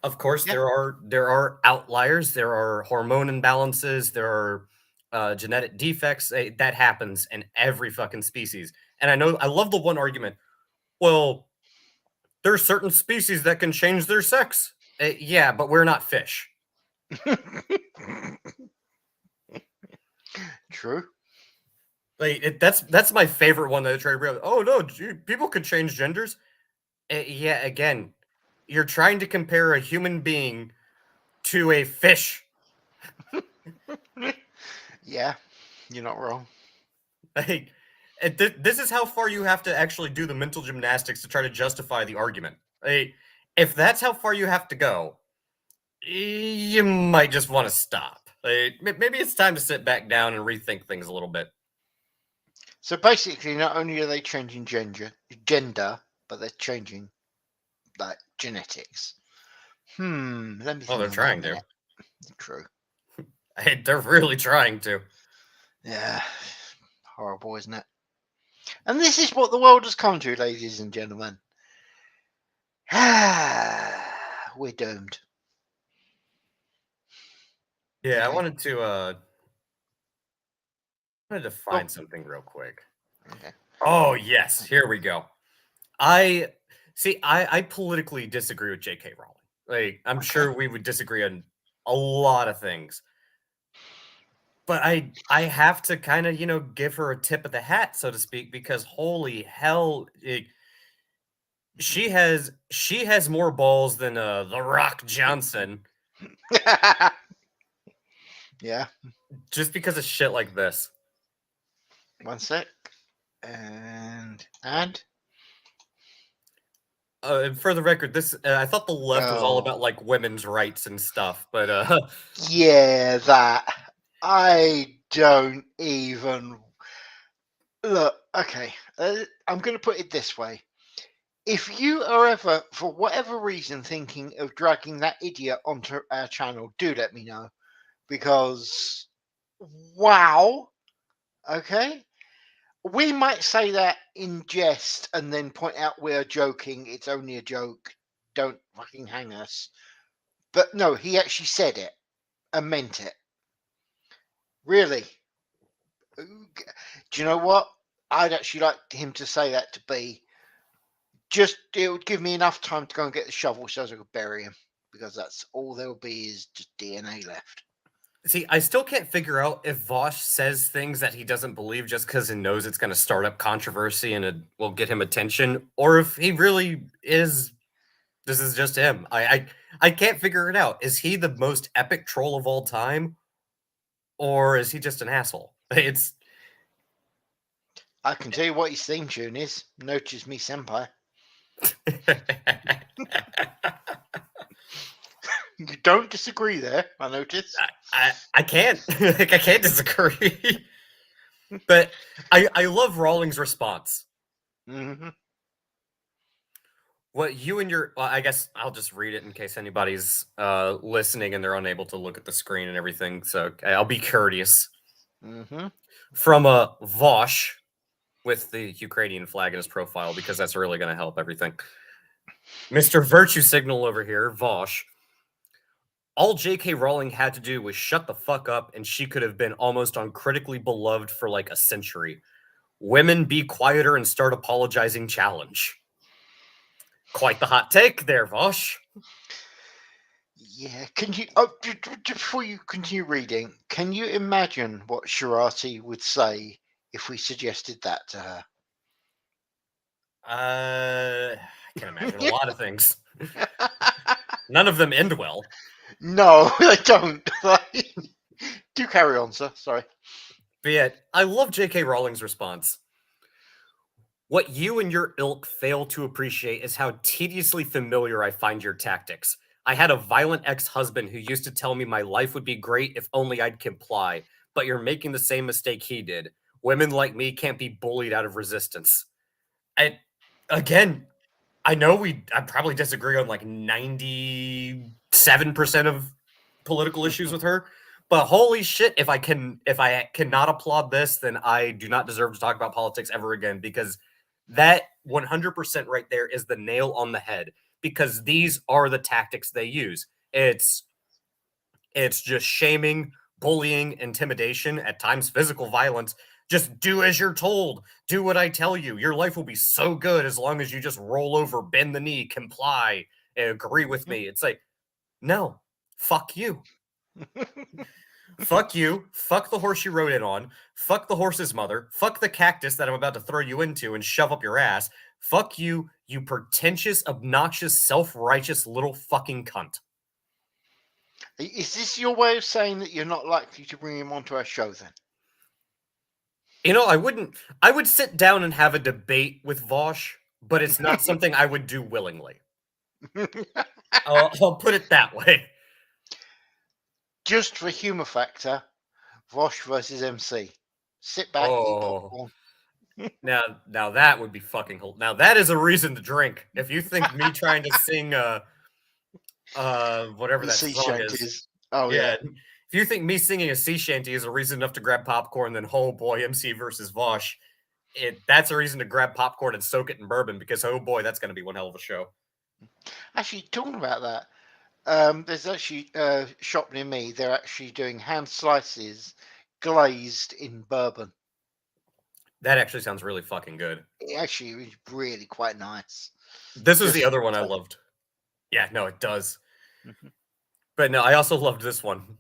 Of course, there are outliers. There are hormone imbalances. There are genetic defects. That happens in every fucking species. And I love the one argument. Well, there are certain species that can change their sex. Yeah, but we're not fish. True. Like that's my favorite one that I try to realize. Oh no, people could change genders. Yeah, again, you're trying to compare a human being to a fish. Yeah, you're not wrong. Like, this is how far you have to actually do the mental gymnastics to try to justify the argument. Like, if that's how far you have to go, you might just want to stop. Like, maybe it's time to sit back down and rethink things a little bit. So basically, not only are they changing gender, but they're changing like genetics. Let me think. Oh, they're on that trying a to. minute. True. They're really trying to. Yeah, horrible, isn't it? And this is what the world has come to, ladies and gentlemen. We're doomed. Yeah, Okay. I wanted to Oh, find something real quick. okay. Oh yes, here we go. I I politically disagree with J.K. Rowling. Like, I'm Okay. sure we would disagree on a lot of things. But I have to kind of, give her a tip of the hat, so to speak, because holy hell, she has more balls than The Rock Johnson, Yeah. just because of shit like this. One sec. And And for the record, this I thought the left was all oh about like women's rights and stuff, but yeah, that I don't even look. Okay, I'm going to put it this way: if you are ever, for whatever reason, thinking of dragging that idiot onto our channel, do let me know because wow. Okay, we might say that in jest and then point out we're joking. It's only a joke. Don't fucking hang us. But no, he actually said it and meant it. Really. Do you know what? I'd actually like him to say that to B. Just it would give me enough time to go and get the shovel so I could bury him. Because that's all there'll be is just DNA left. see, I still can't figure out if Vosh says things that he doesn't believe just because he knows it's going to start up controversy and it will get him attention, or if he really is. This is just him. I can't figure it out. Is he the most epic troll of all time, or is he just an asshole? It's I can tell you what his theme tune is. Notice me senpai. You don't disagree there, I notice. I can't like, I can't disagree. But I love Rawlings' response. Mm-hmm. What you and your well, I guess I'll just read it in case anybody's listening and they're unable to look at the screen and everything. So okay, I'll be courteous. Mm-hmm. From a Vosh with the Ukrainian flag in his profile because that's really going to help everything. Mr. Virtue Signal over here, Vosh. All J.K. Rowling had to do was shut the fuck up, and she could have been almost uncritically beloved for like a century. Women be quieter and start apologizing challenge. Quite the hot take there, Vosh. Yeah. Can you? Oh, before you continue reading, can you imagine what Shirati would say if we suggested that to her? I can imagine a lot of things. None of them end well. No, they don't. Do carry on, sir. Sorry. But yet, I love J.K. Rowling's response. What you and your ilk fail to appreciate is how tediously familiar I find your tactics. I had a violent ex husband who used to tell me my life would be great if only I'd comply, but you're making the same mistake he did. Women like me can't be bullied out of resistance. And again, I probably disagree on like 97% of political issues with her, but holy shit, if I cannot applaud this, then I do not deserve to talk about politics ever again because that 100% right there is the nail on the head because these are the tactics they use. It's just shaming, bullying, intimidation, at times physical violence. Just do as you're told. Do what I tell you. Your life will be so good as long as you just roll over, bend the knee, comply, and agree with me. It's like, no, fuck you. Fuck you. Fuck the horse you rode in on. Fuck the horse's mother. Fuck the cactus that I'm about to throw you into and shove up your ass. Fuck you, you pretentious, obnoxious, self righteous little fucking cunt. Is this your way of saying that you're not likely to bring him onto our show then? I would sit down and have a debate with Vosh, but it's not something I would do willingly. I'll put it that way. Just for humor factor, Vosh versus MC. Sit back, eat Oh, popcorn. now that would be fucking. Now that is a reason to drink. If you think me trying to sing whatever The that sea song is, shanties. Oh yeah, yeah. If you think me singing a sea shanty is a reason enough to grab popcorn, then oh boy, MC versus Vosh, that's a reason to grab popcorn and soak it in bourbon because oh boy, that's going to be one hell of a show. Actually, talking about that, there's actually a shop near me. They're actually doing ham slices glazed in bourbon. That actually sounds really fucking good. It actually is really quite nice. This was the Just other one I loved. Yeah, no, it does. But no, I also loved this one.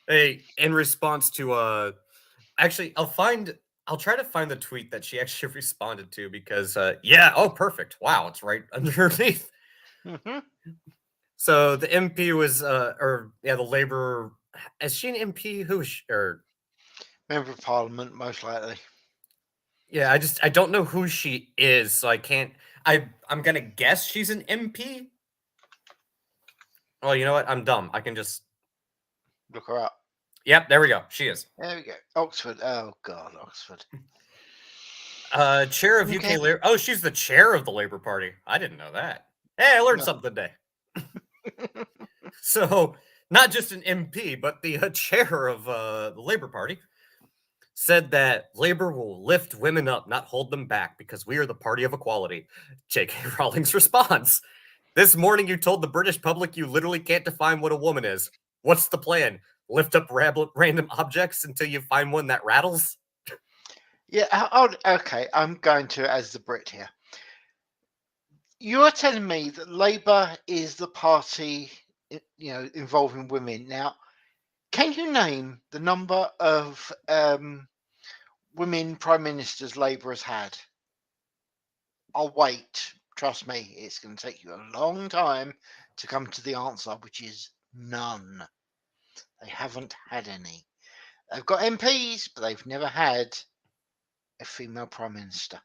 Hey, in response to actually I'll try to find the tweet that she actually responded to because yeah, oh perfect. Wow, it's right underneath. So the MP was or yeah, the Labor is she an MP? Who is she, or Member of Parliament, most likely. yeah, I don't know who she is, so I can't I'm gonna guess she's an MP. Well, you know what? I'm dumb. I can just Look her up. yep, there we go. She is. There we go. Oxford. Oh God, Oxford. Chair of Okay. UK Labor. Oh, she's the chair of the Labor Party. I didn't know that. Hey, I learned No. something today. So, not just an MP, but the chair of the Labor Party said that Labor will lift women up, not hold them back, because we are the party of equality. J.K. Rowling's response: this morning you told the British public you literally can't define what a woman is. What's the plan? Lift up random objects until you find one that rattles? Yeah. Okay. I'm going to as the Brit here. You are telling me that Labour is the party, involving women. Now, can you name the number of women prime ministers Labour has had? I'll wait. Trust me, it's going to take you a long time to come to the answer, which is none. They haven't had any. They've got MPs, but they've never had a female prime minister,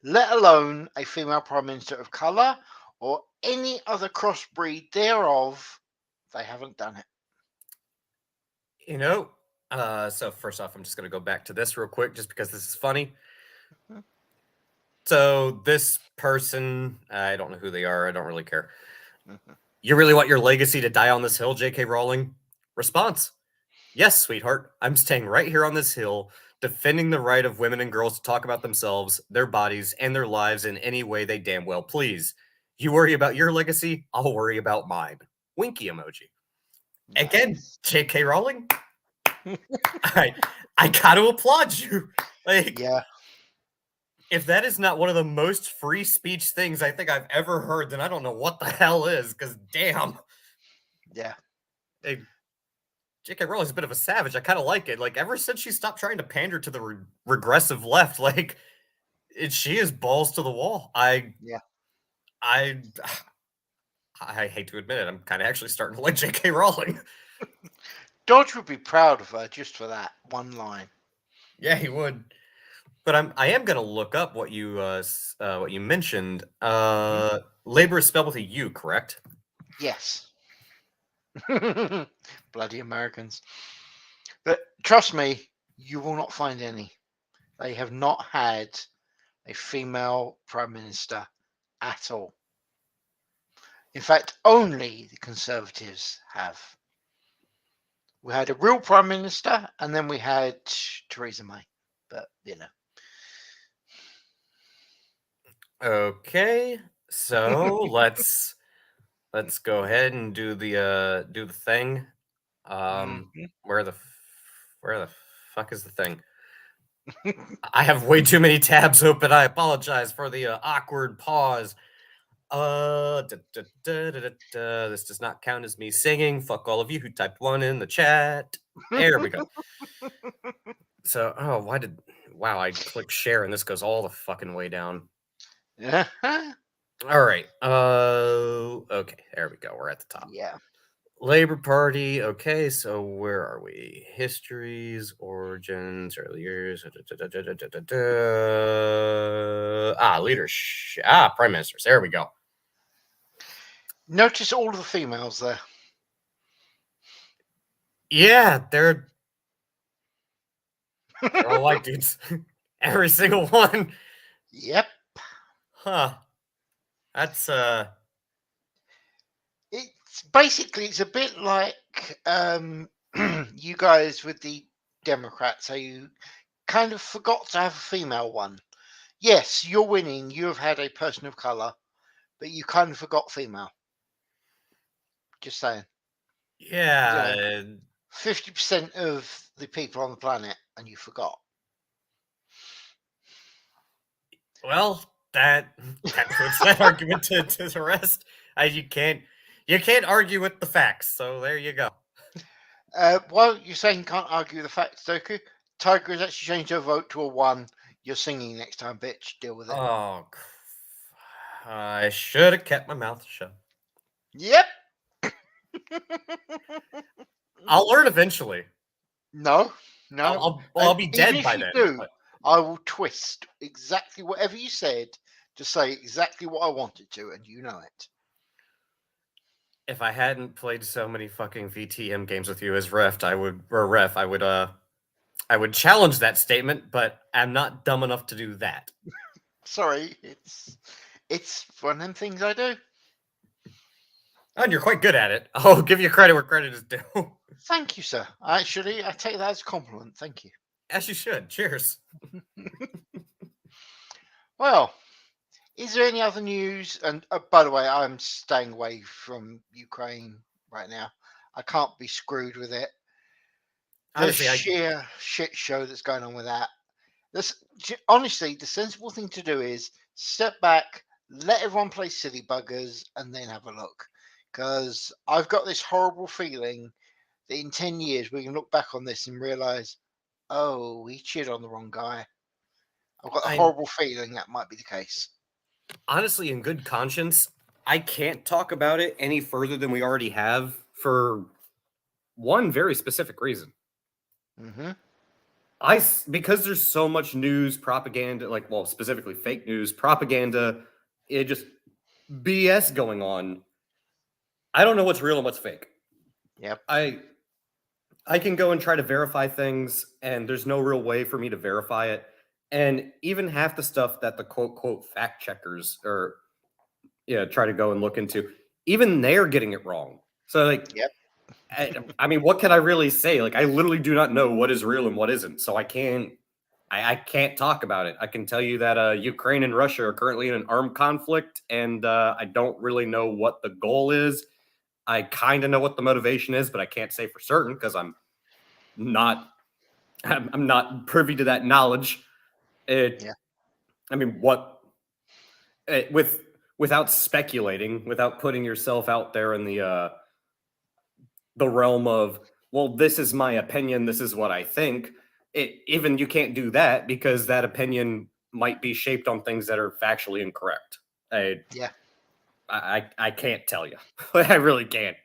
let alone a female prime minister of colour or any other crossbreed thereof. They haven't done it. You know, so first off, I'm just going to go back to this real quick just because this is funny. So this person, I don't know who they are. I don't really care. You really want your legacy to die on this hill, J.K. Rowling? Response: yes, sweetheart. I'm staying right here on this hill, defending the right of women and girls to talk about themselves, their bodies, and their lives in any way they damn well please. You worry about your legacy, I'll worry about mine. Winky emoji. Again, Nice. J.K. Rowling, I got to applaud you. Like, Yeah. if that is not one of the most free speech things I think I've ever heard, then I don't know what the hell is. Because damn, Yeah. hey, J.K. Rowling's a bit of a savage. I kind of like it. Like ever since she stopped trying to pander to the regressive left, like she is balls to the wall. Yeah. I I hate to admit it. I'm kind of actually starting to like J.K. Rowling. Dodge would be proud of her just for that one line. Yeah, he would. But I am gonna look up what you mentioned. Labor is spelled with a U, correct? Yes. Bloody Americans. But trust me, you will not find any. They have not had a female prime minister at all. In fact, only the Conservatives have. We had a real prime minister, and then we had Theresa May. But Okay, so let's go ahead and do the thing. Mhm. Where the fuck is the thing? I have way too many tabs open. I apologize for the awkward pause. This does not count as me singing. Fuck all of you who typed one in the chat. There we go. So, oh, wow, I click share and this goes all the fucking way down. All right. Okay, there we go. We're at the top. Yeah. Labor Party. Okay, so where are we? Histories, origins, early years. Leadership. Prime ministers. There we go. Notice all of the females there. Yeah, they're all white dudes. Every single one. Yep. Huh. That's It's basically it's a bit like like you guys with the Democrats, how you kind of forgot to have a female one. Yes, you're winning. You have had a person of color, but you kind of forgot female. Just saying. You know, Yeah. 50% of the people on the planet, and you forgot. Well, that puts that argument to rest. You can't argue with the facts. So there you go. While you're saying you can't argue the facts, Doku, Tiger has actually changed her vote to a 1. You're singing next time, bitch. Deal with it. Oh, I should have kept my mouth shut. Yep. I'll learn eventually. No, no. I'll And be even dead if by you then. do, But I will twist exactly whatever you said to say exactly what I wanted to, and you know it. if I hadn't played so many fucking VTM games with you as ref, I would challenge that statement, but I'm not dumb enough to do that. Sorry, it's one of them things I do. And you're quite good at it. I'll give you credit where credit is due. Thank you, sir. Actually, I take that as a compliment. Thank you. As you should. Cheers. Well, is there any other news? And by the way, I'm staying away from Ukraine right now. I can't be screwed with it. The Honestly, sheer shit show that's going on with that. Honestly, the sensible thing to do is step back, let everyone play silly buggers, and then have a look. Because I've got this horrible feeling that in 10 years we can look back on this and realize, oh, we cheered on the wrong guy. I've got a I horrible feeling that might be the case. honestly, in good conscience, I can't talk about it any further than we already have for one very specific reason. Mm-hmm. Because there's so much news propaganda, like, well, specifically fake news propaganda, it just BS going on. I don't know what's real and what's fake. Yep. I can go and try to verify things, and there's no real way for me to verify it. And even half the stuff that the quote fact checkers or try to go and look into, even they're getting it wrong. So like, Yep. I mean, what can I really say? Like, I literally do not know what is real and what isn't. So I can't talk about it. I can tell you that Ukraine and Russia are currently in an armed conflict, and I don't really know what the goal is. I kind of know what the motivation is, but I can't say for certain because not I'm not privy to that knowledge. Yeah. I mean, without speculating, without putting yourself out there in the realm of, well, this is my opinion, this is what I think. Even you can't do that because that opinion might be shaped on things that are factually incorrect. Yeah. I can't tell you. I really can't.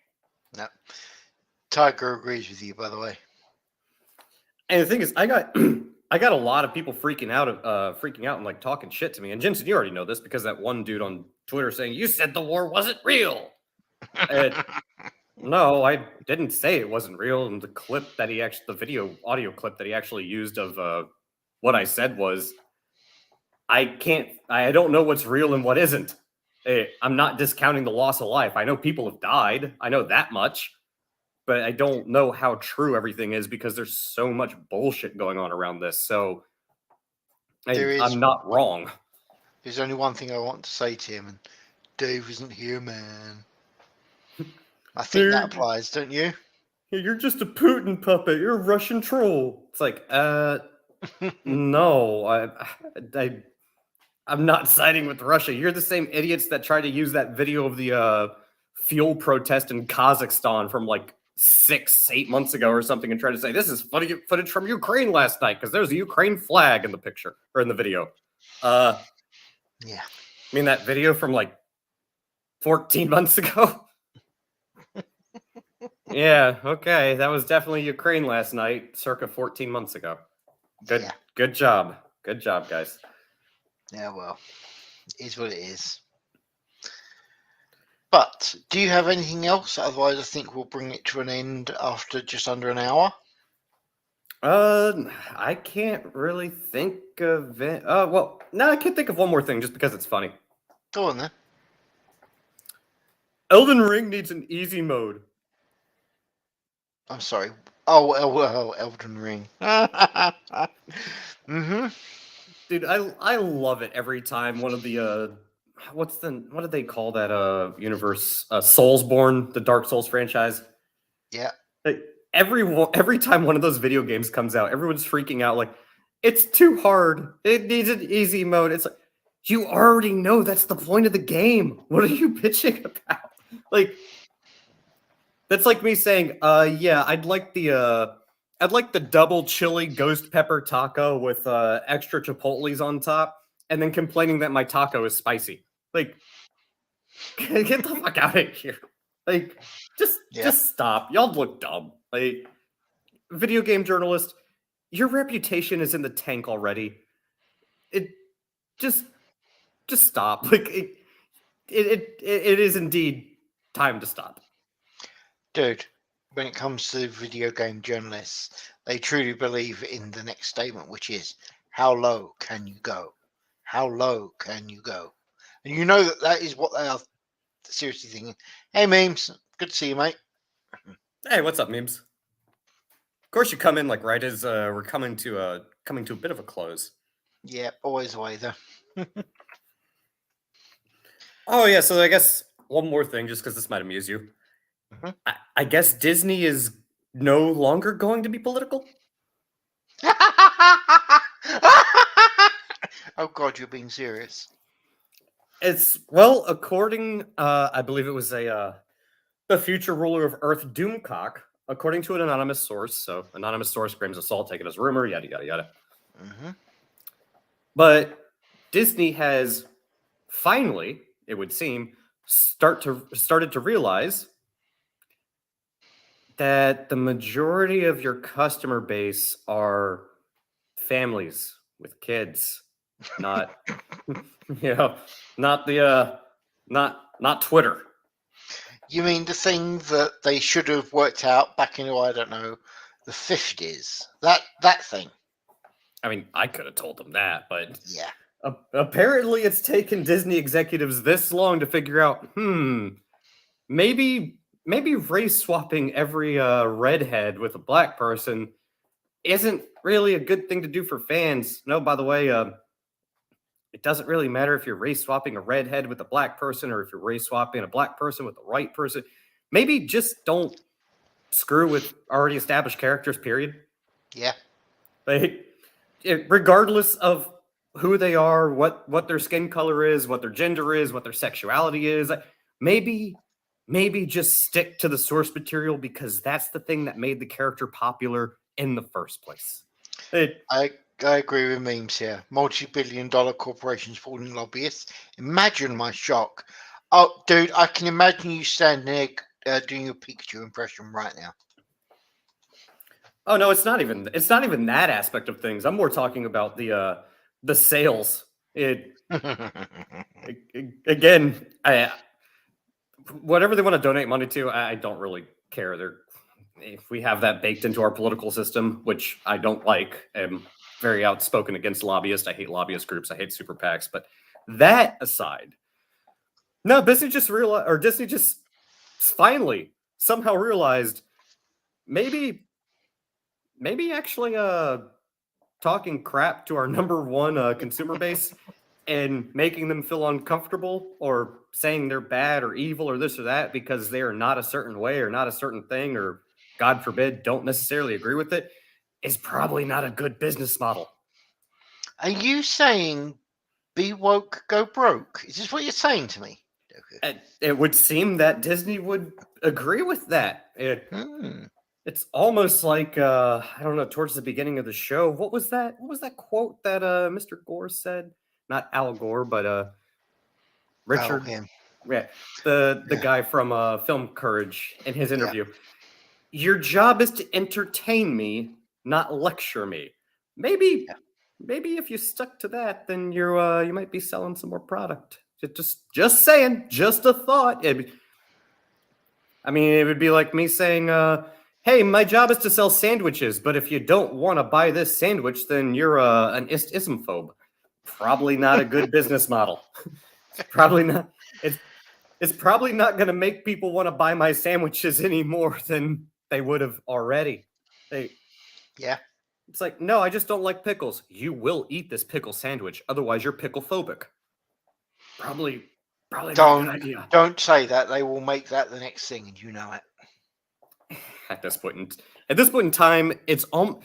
No. Tiger agrees with you, by the way. And the thing is, I got I got a lot of people freaking out and like talking shit to me. And Jensen, you already know this because that one dude on Twitter saying you said the war wasn't real. No, I didn't say it wasn't real. And the video audio clip that he actually used of what I said was, I don't know what's real and what isn't. I'm not discounting the loss of life. I know people have died. I know that much. But I don't know how true everything is because there's so much bullshit going on around this. So I'm not wrong. There's only one thing I want to say to him, and Dave isn't here, man. I think that applies, don't you? You're just a Putin puppet. You're a Russian troll. It's like, no, I'm not siding with Russia. You're the same idiots that tried to use that video of the fuel protest in Kazakhstan from like 6-8 months ago or something and try to say this is footage from Ukraine last night because there's a Ukraine flag in the picture or in the video. Yeah. I mean that video from like 14 months ago. Yeah, okay, that was definitely Ukraine last night, circa 14 months ago. Good job, guys. Yeah, well, it is what it is. But do you have anything else? Otherwise, I think we'll bring it to an end after just under an hour. I can't really think of it. Well, no, I can think of one more thing just because it's funny. Go on then. Elden Ring needs an easy mode. I'm sorry. Oh, Elden Ring. Mm-hmm. Dude, I love it every time one of the what do they call that universe? Soulsborne, the Dark Souls franchise. Yeah. Like, every time one of those video games comes out, everyone's freaking out like it's too hard. It needs an easy mode. It's like you already know that's the point of the game. What are you bitching about? Like that's like me saying, yeah, I'd like the double chili ghost pepper taco with extra chipotles on top, and then complaining that my taco is spicy. Like, get the fuck out of here. Like, Yeah. just stop. Y'all look dumb. Like, video game journalist, your reputation is in the tank already. It just just stop. Like it is indeed time to stop. Dude, when it comes to video game journalists, they truly believe in the next statement, which is, how low can you go? How low can you go? And you know that that is what they are seriously thinking. Hey, memes, good to see you, mate. Hey, what's up, memes? Of course, you come in like right as we're coming to a bit of a close. Yeah, always away though. Oh yeah, so I guess one more thing, just because this might amuse you. Mhm. I guess Disney is no longer going to be political. Oh God, you're being serious. It's well, according I believe it was a the future ruler of Earth, Doomcock, according to an anonymous source. So anonymous source claims assault, taken as rumor, yada yada yada. Hmm. But Disney has finally, it would seem, started to realize that the majority of your customer base are families with kids, not you know, not the not Twitter. You mean the thing that they should have worked out back in, I don't know, the 50s? That thing. I mean, I could have told them that, but Yeah. apparently it's taken Disney executives this long to figure out, maybe race swapping every redhead with a black person isn't really a good thing to do for fans. No, by the way, it doesn't really matter if you're race swapping a redhead with a black person or if you're race swapping a black person with a white person. Maybe just don't screw with already established characters, period. Yeah. Like, regardless of who they are, what their skin color is, what their gender is, what their sexuality is, maybe maybe just stick to the source material because that's the thing that made the character popular in the first place. It, I agree with memes here. Multi-billion-dollar corporations falling lobbyists. Imagine my shock. Oh, dude, I can imagine you standing there doing your Pikachu impression right now. oh no, it's not even that aspect of things. I'm more talking about the sales. Again, whatever they want to donate money to, I don't really care. If we have that baked into our political system, which I don't like, I'm very outspoken against lobbyists. I hate lobbyist groups. I hate super PACs. But that aside, no, Disney just finally somehow realized maybe actually talking crap to our number one consumer base and making them feel uncomfortable or saying they're bad or evil or this or that because they are not a certain way or not a certain thing or God forbid don't necessarily agree with it is probably not a good business model. Are you saying be woke, go broke? Is this what you're saying to me, Doku? It would seem that Disney would agree with that. Hmm. It's almost like I don't know. Towards the beginning of the show, what was that? What was that quote that Mr. Gore said? Not Al Gore, but Oh, Richard, him. yeah, the Yeah. guy from Film Courage in his Yeah. interview. Your job is to entertain me, not lecture me. Maybe Yeah. maybe if you stuck to that, then you might be selling some more product. Just saying, just a thought. I mean, it would be like me saying, "Hey, my job is to sell sandwiches, but if you don't want to buy this sandwich, then you're an ismphobe." Probably not a good business model. It's probably not. It's probably not going to make people want to buy my sandwiches any more than they would have already. Yeah. It's like, no, I just don't like pickles. You will eat this pickle sandwich, otherwise you're pickle phobic. Probably not a good idea. Don't say that. They will make that the next thing, and you know it. At this point in time, it's all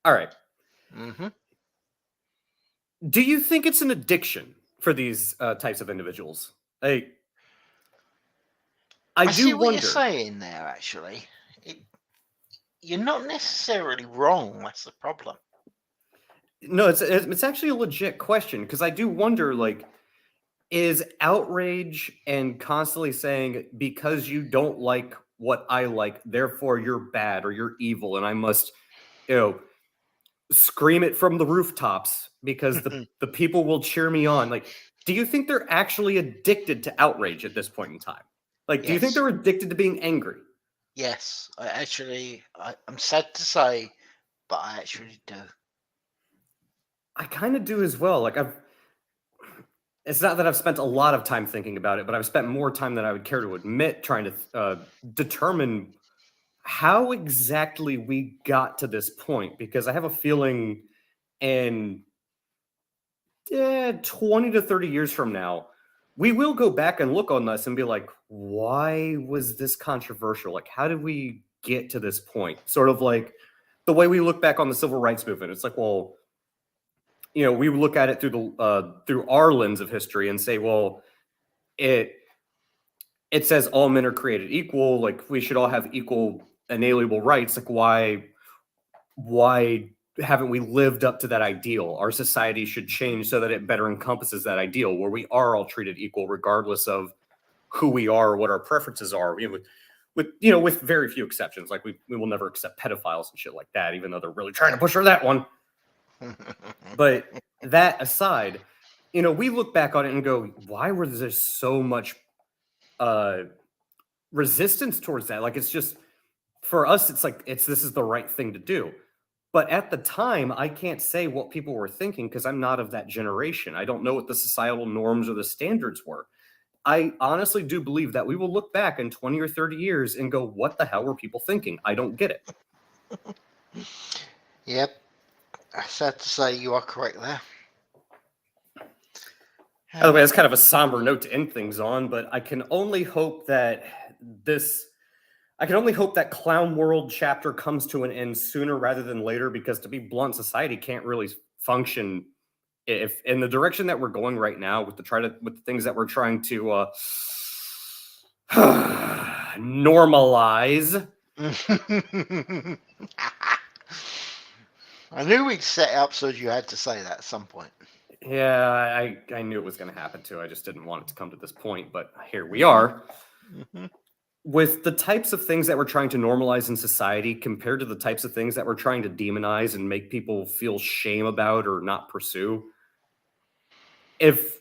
right. Mm-hmm. Do you think it's an addiction for these types of individuals? I I do see what wonder. you're saying there. Actually, you're not necessarily wrong. That's the problem. No, it's actually a legit question, because I do wonder, like, is outrage and constantly saying, because you don't like what I like, therefore you're bad or you're evil, and I must, scream it from the rooftops because the people will cheer me on. Like, do you think they're actually addicted to outrage at this point in time? Like, do you think Yes. they're addicted to being angry? Yes, I'm sad to say, but I actually do. I kind of do as well. Like, it's not that I've spent a lot of time thinking about it, but I've spent more time than I would care to admit trying to determine how exactly we got to this point, because I have a feeling in 20 to 30 years from now, we will go back and look on this and be like, why was this controversial? Like, how did we get to this point? Sort of like the way we look back on the civil rights movement. It's like, well, we look at it through our lens of history and say, well, it says all men are created equal. Like, we should all have equal inalienable rights. Like, why haven't we lived up to that ideal? Our society should change so that it better encompasses that ideal, where we are all treated equal regardless of who we are or what our preferences are. With very few exceptions. Like, we will never accept pedophiles and shit like that, even though they're really trying to push for that one. But that aside, we look back on it and go, why was there so much resistance towards that? Like, it's just, for us, it's like, this is the right thing to do. But at the time, I can't say what people were thinking because I'm not of that generation. I don't know what the societal norms or the standards were. I honestly do believe that we will look back in 20 or 30 years and go, what the hell were people thinking? I don't get it. Yep. Sad to say, you are correct there. By the way, that's kind of a somber note to end things on, but I can only hope that Clown World chapter comes to an end sooner rather than later, because, to be blunt, society can't really function if in the direction that we're going right now with the things that we're trying to normalize. I knew we'd set it up so you had to say that at some point. Yeah, I knew it was going to happen too. I just didn't want it to come to this point, but here we are. Mm-hmm. With the types of things that we're trying to normalize in society compared to the types of things that we're trying to demonize and make people feel shame about or not pursue. If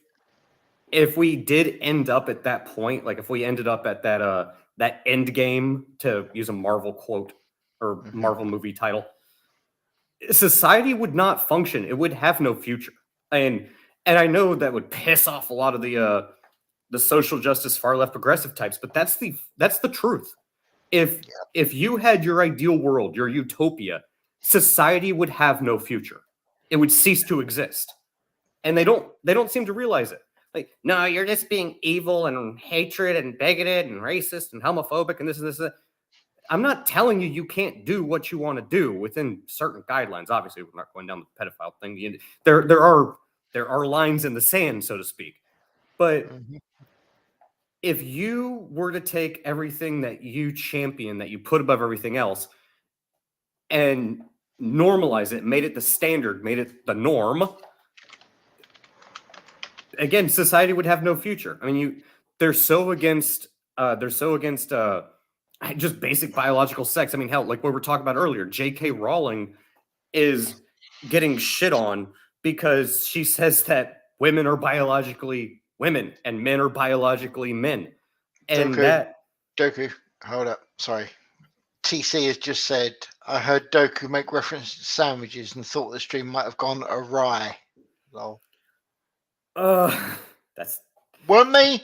we did end up at that point, like if we ended up at that end game, to use a Marvel quote or Marvel movie title, society would not function. It would have no future. And I know that would piss off a lot of the social justice far left progressive types, but that's the truth. If you had your ideal world, your utopia, society would have no future. It would cease to exist. And they don't seem to realize it. Like, no, you're just being evil and hatred and bigoted and racist and homophobic and this and this and that. I'm not telling you can't do what you want to do within certain guidelines. Obviously, we're not going down the pedophile thing. There are lines in the sand, so to speak. But if you were to take everything that you champion, that you put above everything else, and normalize it, made it the standard, made it the norm, again, society would have no future. I mean, they're so against just basic biological sex. I mean, hell, like what we were talking about earlier, J.K. Rowling is getting shit on because she says that women are biologically women and men are biologically men. And Doku, hold up. Sorry. TC has just said, I heard Doku make reference to sandwiches and thought the stream might have gone awry. Lol. That's... Weren't me?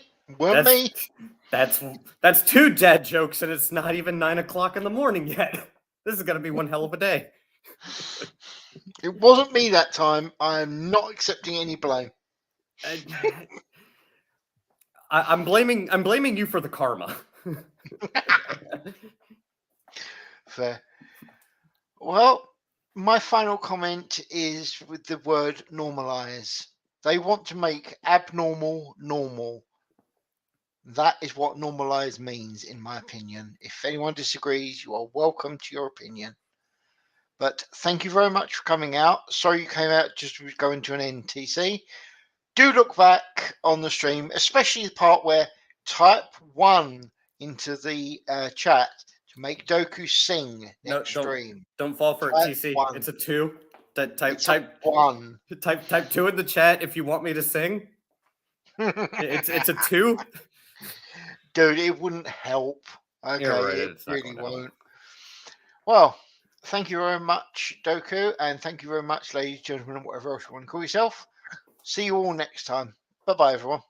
That's two dad jokes, and it's not even 9 o'clock in the morning yet. This is gonna be one hell of a day. It wasn't me that time. I am not accepting any blame. I'm blaming you for the karma. Fair. Well, my final comment is with the word normalize. They want to make abnormal normal. That is what normalize means, in my opinion. If anyone disagrees, you are welcome to your opinion. But thank you very much for coming out. Sorry you came out just to go into an NTC. Do look back on the stream, especially the part where type 1 into the chat to make Doku sing No, next stream. don't fall for it, Type TC. 1. It's a 2. It's a 1. Type 2 in the chat if you want me to sing. It's a 2. Dude, it wouldn't help. Okay, You're right, it it's not really gonna help. won't. Well, thank you very much, Doku, and thank you very much, ladies, gentlemen, and whatever else you want to call yourself. See you all next time. Bye bye, everyone.